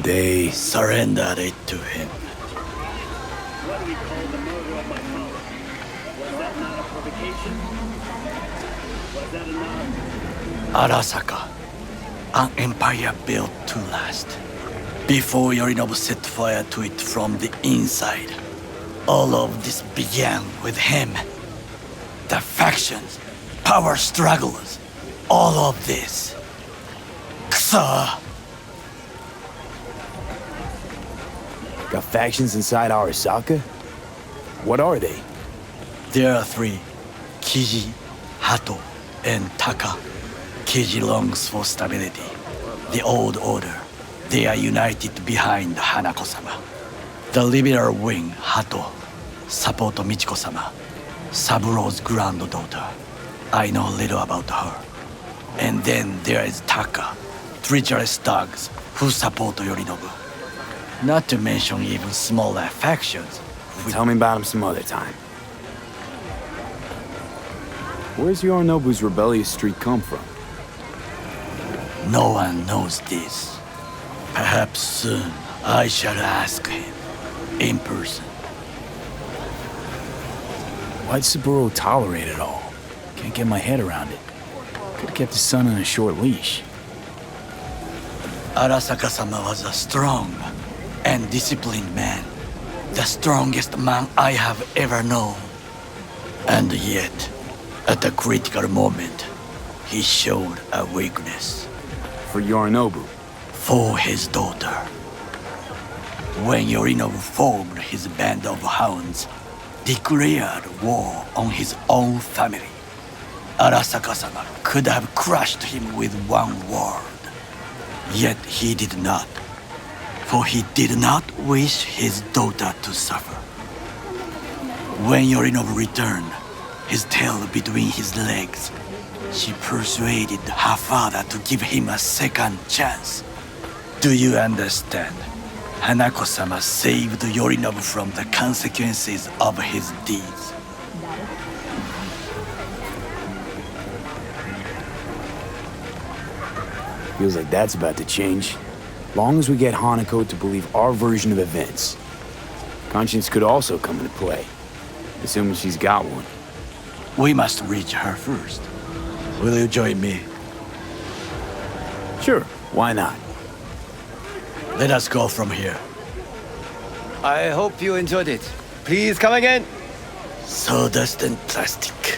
They surrendered it to him. Arasaka, an empire built to last. Before Yorinobu set fire to it from the inside, all of this began with him. The factions, power struggles, all of this. Ksa! Got factions inside Arasaka? What are they? There are three: Kiji, Hato, and Taka. Kiji longs for stability. The old order. They are united behind Hanako-sama. The liberal wing, Hato, support Michiko-sama, Saburo's granddaughter. I know little about her. And then there is Taka, treacherous thugs who support Yorinobu. Not to mention even smaller factions. Tell me about him some other time. Where's Yorinobu's rebellious streak come from? No one knows this. Perhaps soon I shall ask him in person. Why'd Saburo tolerate it all? Can't get my head around it. Could've kept his son on a short leash. Arasaka-sama was a strong and disciplined man. The strongest man I have ever known. And yet, at a critical moment, he showed a weakness. For Yorinobu? For his daughter. When Yorinobu formed his band of hounds, declared war on his own family, Arasaka-sama could have crushed him with one word. Yet he did not. For he did not wish his daughter to suffer. When Yorinobu returned, his tail between his legs, she persuaded her father to give him a second chance. Do you understand? Hanako-sama saved Yorinobu from the consequences of his deeds. Feels like that's about to change. Long as we get Hanako to believe our version of events. Conscience could also come into play, assuming she's got one. We must reach her first. Will you join me? Sure, why not? Let us go from here. I hope you enjoyed it. Please come again. Sawdust and plastic.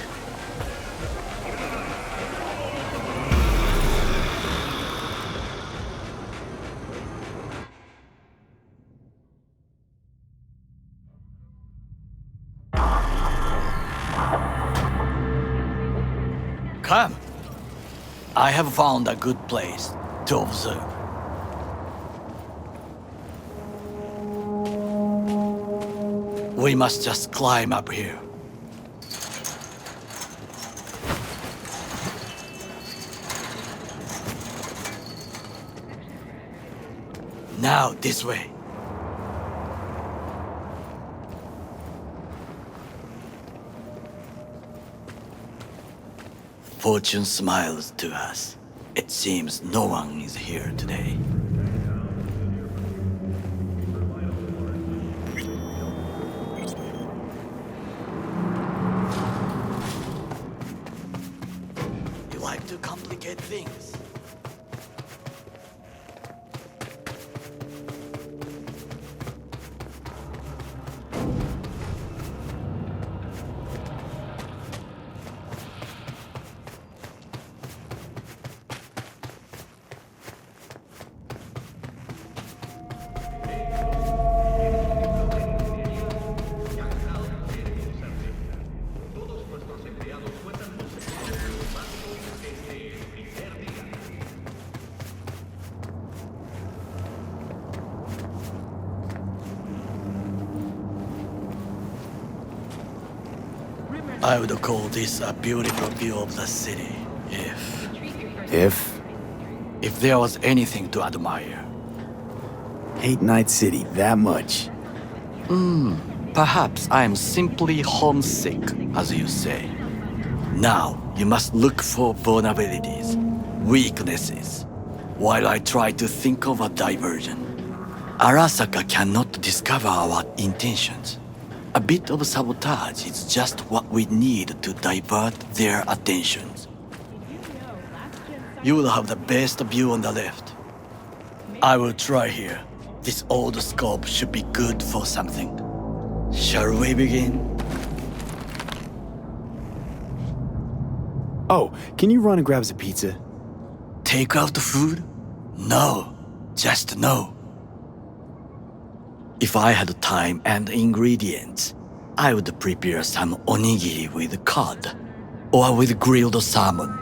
Come. I have found a good place to observe. We must just climb up here. Now, this way. Fortune smiles to us. It seems no one is here today. You like to complicate things. I would call this a beautiful view of the city if there was anything to admire. Hate Night City that much. Perhaps I am simply homesick, as you say. Now, you must look for vulnerabilities, weaknesses, while I try to think of a diversion. Arasaka cannot discover our intentions. A bit of sabotage is just what we need to divert their attentions. You will have the best view on the left. I will try here. This old scope should be good for something. Shall we begin? Oh, can you run and grab us a pizza? Take out the food? No, just no. If I had time and ingredients, I would prepare some onigiri with cod or with grilled salmon.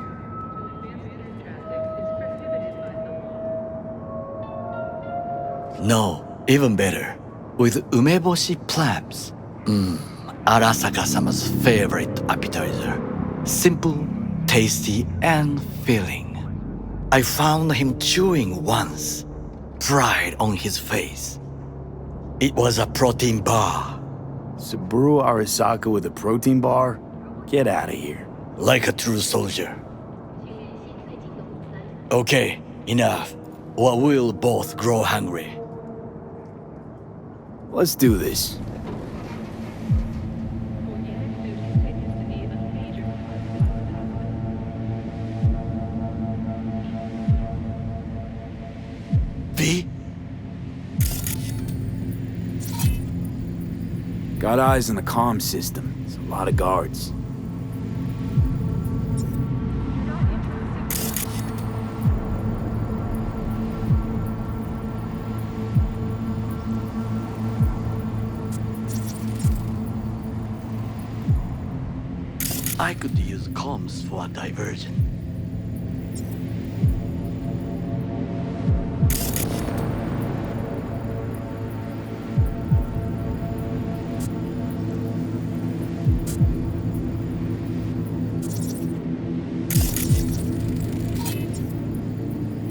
No, even better, with umeboshi clams. Arasaka-sama's favorite appetizer. Simple, tasty, and filling. I found him chewing once, pride on his face. It was a protein bar. Saburo Arasaka with a protein bar? Get out of here. Like a true soldier. Okay, enough, or we'll both grow hungry. Let's do this. V? Got eyes on the comm system. There's a lot of guards. I could use comms for a diversion.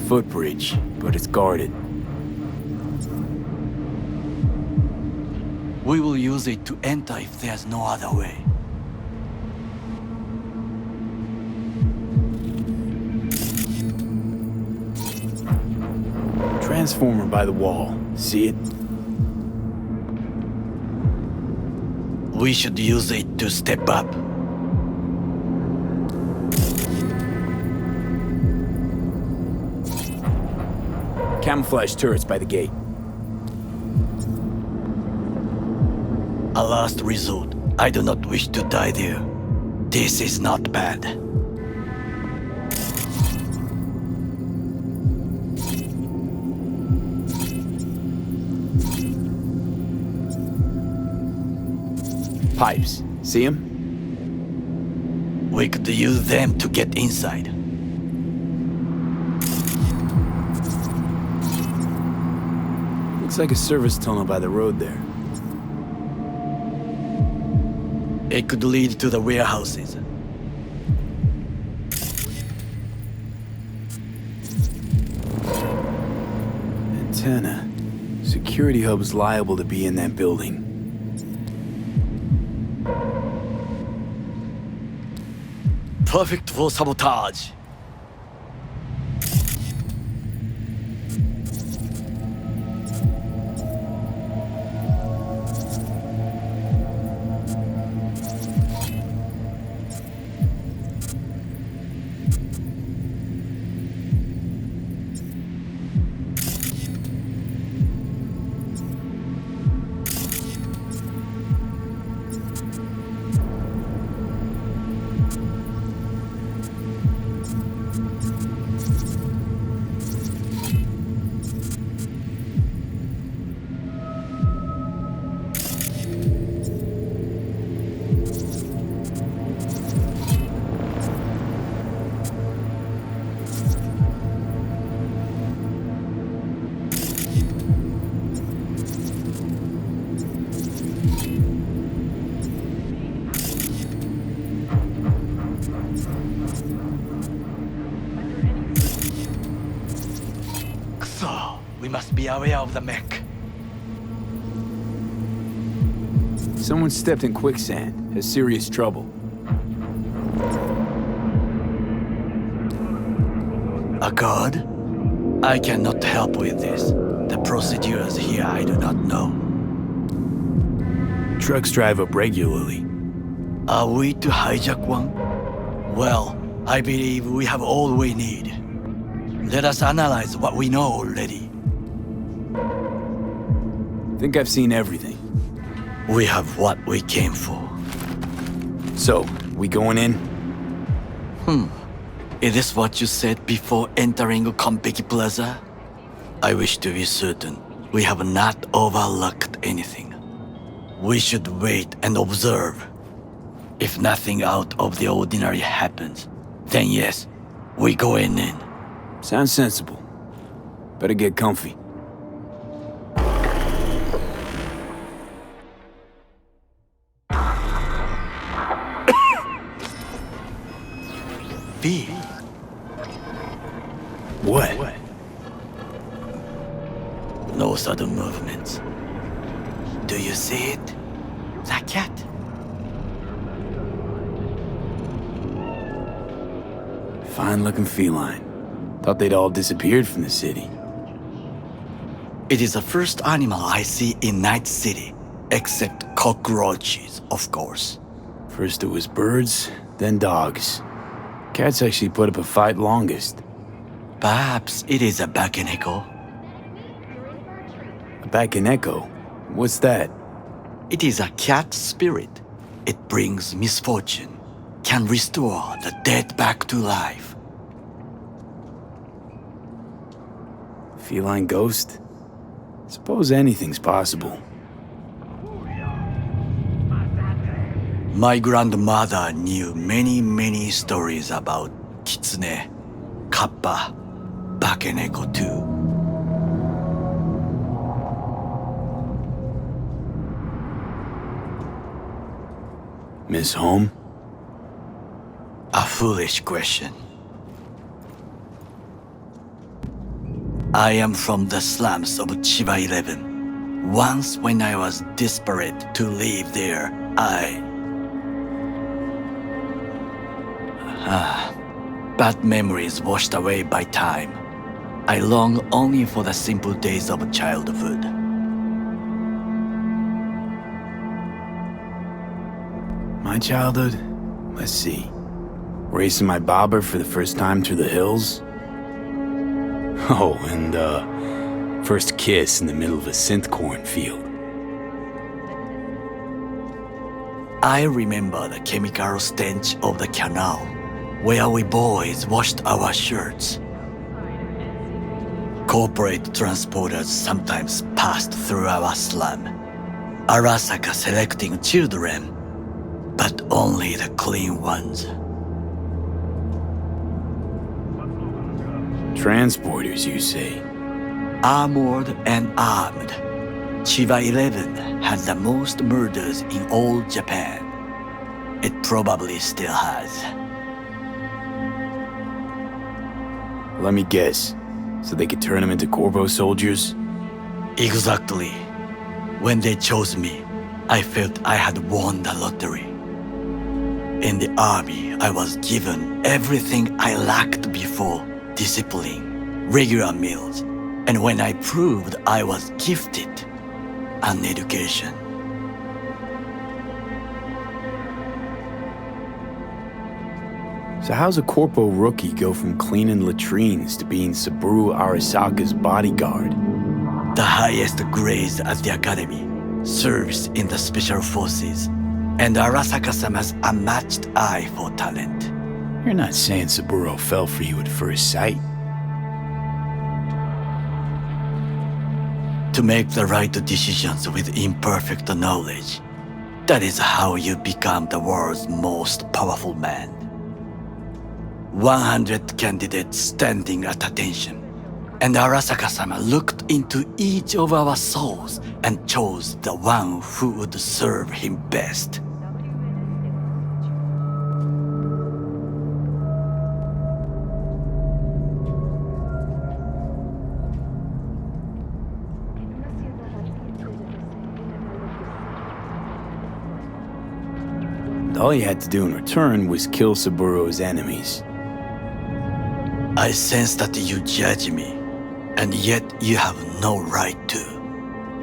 Footbridge, but it's guarded. We will use it to enter if there's no other way. Transformer by the wall. See it? We should use it to step up. Camouflage turrets by the gate. A last resort. I do not wish to die there. This is not bad. Pipes. See them? We could use them to get inside. Looks like a service tunnel by the road there. It could lead to the warehouses. Antenna. Security hub's liable to be in that building. Perfect for sabotage. We must be aware of the mech. Someone stepped in quicksand. Has serious trouble. A guard? I cannot help with this. The procedures here I do not know. Trucks drive up regularly. Are we to hijack one? Well, I believe we have all we need. Let us analyze what we know already. Think I've seen everything. We have what we came for. So, we going in? Is this what you said before entering Konpeki Plaza? I wish to be certain we have not overlooked anything. We should wait and observe. If nothing out of the ordinary happens, then yes, we going in. Sounds sensible. Better get comfy. V. What? No sudden movements. Do you see it? The cat. Fine-looking feline. Thought they'd all disappeared from the city. It is the first animal I see in Night City, except cockroaches, of course. First it was birds, then dogs. Cats actually put up a fight longest. Perhaps it is a Bakeneko. A Bakeneko? What's that? It is a cat spirit. It brings misfortune, can restore the dead back to life. Feline ghost? Suppose anything's possible. My grandmother knew many stories about Kitsune, Kappa, Bakeneko too. Miss Home? A foolish question. I am from the slums of Chiba 11. Once when I was desperate to live there, bad memories washed away by time. I long only for the simple days of childhood. My childhood? Let's see. Racing my bobber for the first time through the hills? Oh, and, first kiss in the middle of a synth cornfield. I remember the chemical stench of the canal, where we boys washed our shirts. Corporate transporters sometimes passed through our slum, Arasaka selecting children, but only the clean ones. Transporters, you say? Armored and armed. Chiba 11 had the most murders in all Japan. It probably still has. Let me guess. So they could turn them into Corpo soldiers? Exactly. When they chose me, I felt I had won the lottery. In the army, I was given everything I lacked before: discipline, regular meals, and when I proved I was gifted, an education. So how's a Corpo rookie go from cleaning latrines to being Saburo Arasaka's bodyguard? The highest grades at the academy, service in the special forces, and Arasaka-sama's unmatched eye for talent. You're not saying Saburo fell for you at first sight? To make the right decisions with imperfect knowledge, that is how you become the world's most powerful man. 100 candidates standing at attention, and Arasaka-sama looked into each of our souls and chose the one who would serve him best. all you had to do in return was kill Saburo's enemies. I sense that you judge me, and yet you have no right to.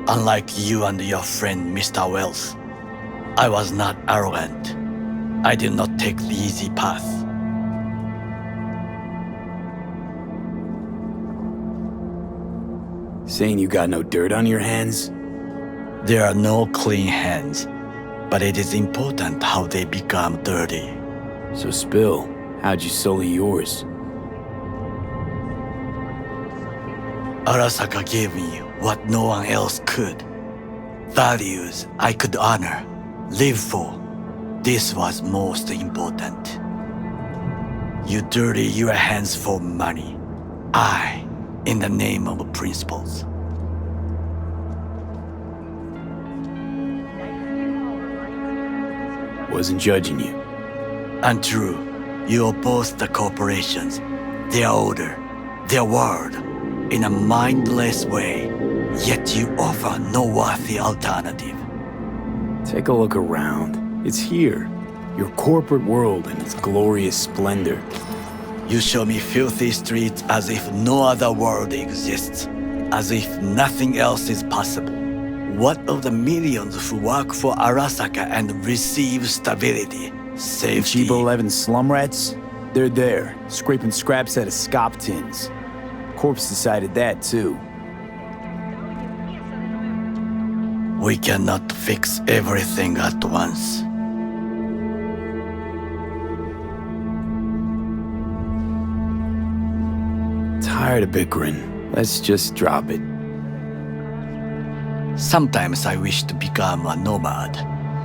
Unlike you and your friend Mr. Wells, I was not arrogant. I did not take the easy path. Saying you got no dirt on your hands? There are no clean hands, but it is important how they become dirty. So spill, how'd you sully yours? Arasaka gave me what no one else could. Values I could honor, live for. This was most important. You dirty your hands for money. I, in the name of principles. Wasn't judging you. Untrue. You oppose the corporations, their order, their word, in a mindless way, yet you offer no worthy alternative. Take a look around. It's here. Your corporate world in its glorious splendor. You show me filthy streets as if no other world exists, as if nothing else is possible. What of the millions who work for Arasaka and receive stability, safety? Chiba 11 slum rats? They're there, scraping scraps out of scop tins. Corpse decided that too. We cannot fix everything at once. Tired of bickering. Let's just drop it. Sometimes I wish to become a nomad,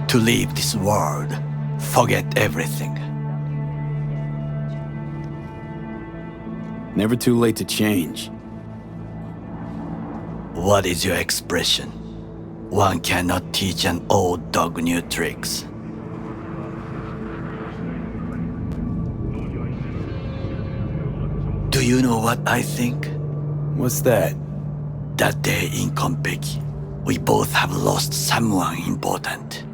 to leave this world, forget everything. Never too late to change. What is your expression? One cannot teach an old dog new tricks. Do you know what I think? What's that? That day in Konpeki, we both have lost someone important.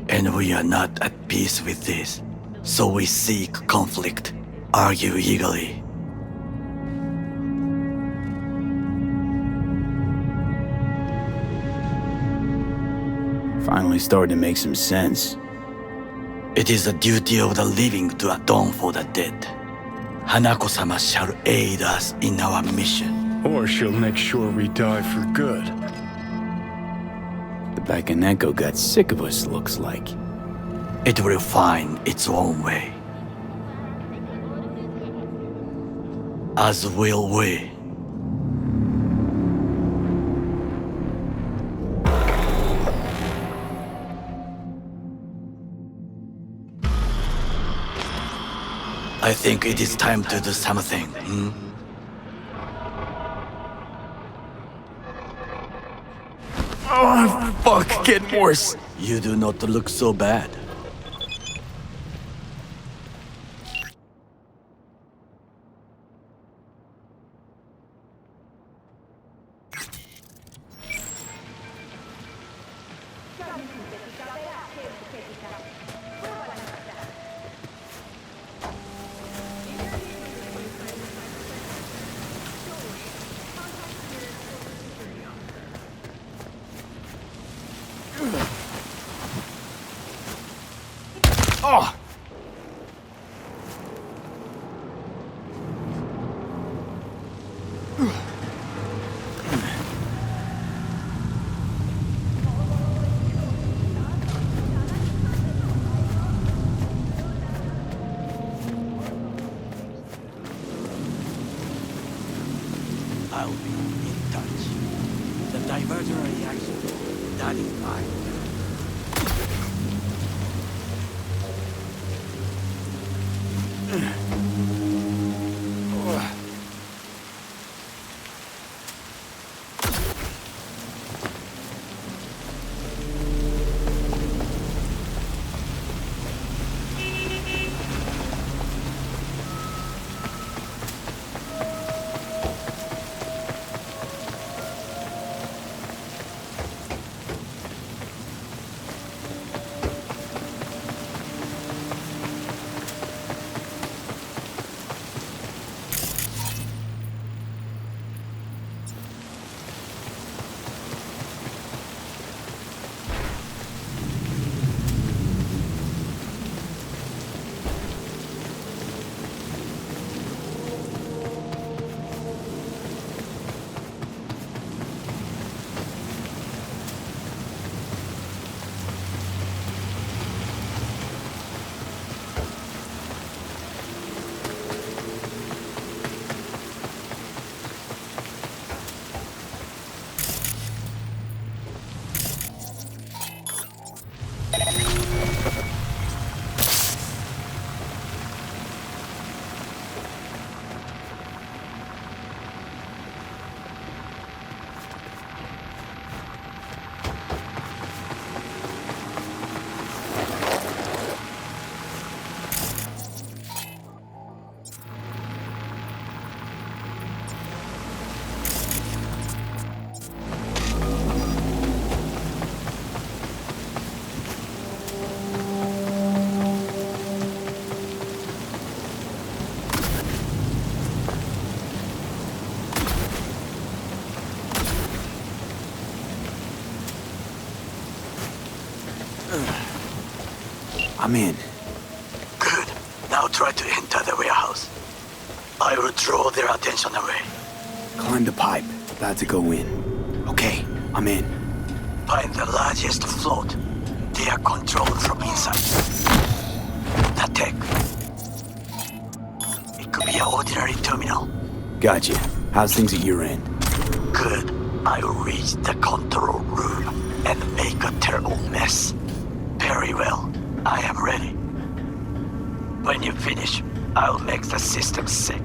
And we are not at peace with this. So we seek conflict, argue eagerly. Finally starting to make some sense. It is the duty of the living to atone for the dead. Hanako-sama shall aid us in our mission. Or she'll make sure we die for good. The Bakaneko got sick of us, looks like. It will find its own way. As will we. I think it is time to do something, Oh, fuck, getting worse. You do not look so bad. Oh! I'll be in touch. The diversionary reaction, that is fine. I'm in. Good. Now try to enter the warehouse. I will draw their attention away. Climb the pipe. About to go in. Okay, I'm in. Find the largest float. They are controlled from inside. The tech. It could be an ordinary terminal. Gotcha. How's things at your end? Good. I'll reach the control room and make a terrible mess. Very well. I am ready. When you finish, I'll make the system sick.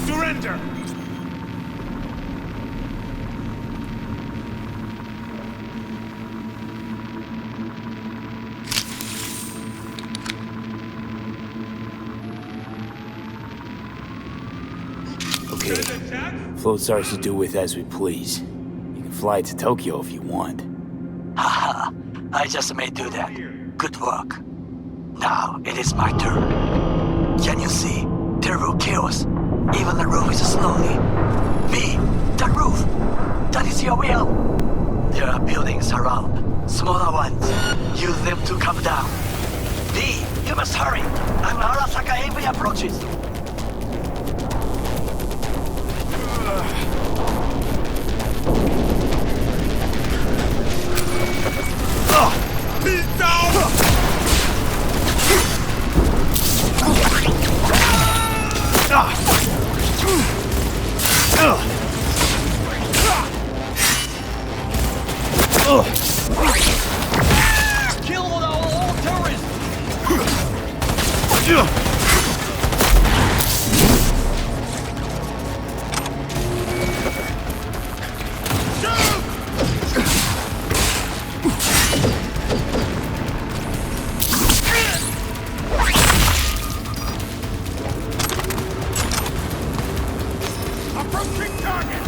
Surrender! Okay. Float starts to do with as we please. You can fly it to Tokyo if you want. Haha, I just may do that. Good work. Now it is my turn. Can you see? Terrible chaos. Even the roof is slowly. B, the roof. That is your will. There are buildings around. Smaller ones. Use them to come down. B, you must hurry. I'm Arasaka Avery approaches. Kill all terrorists! Approaching target!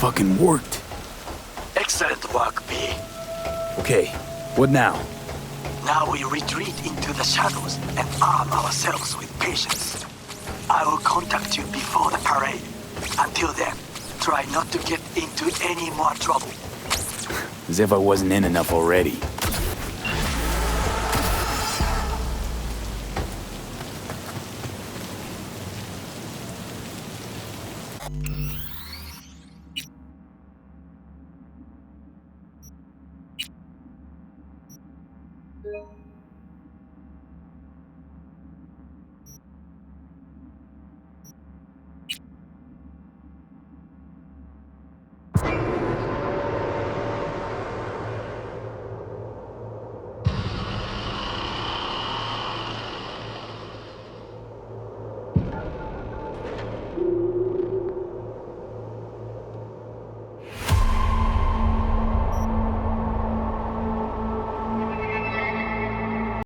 fucking worked. Excellent work, B. Okay, what now? Now we retreat into the shadows and arm ourselves with patience. I will contact you before the parade. Until then, try not to get into any more trouble. As if I wasn't in enough already.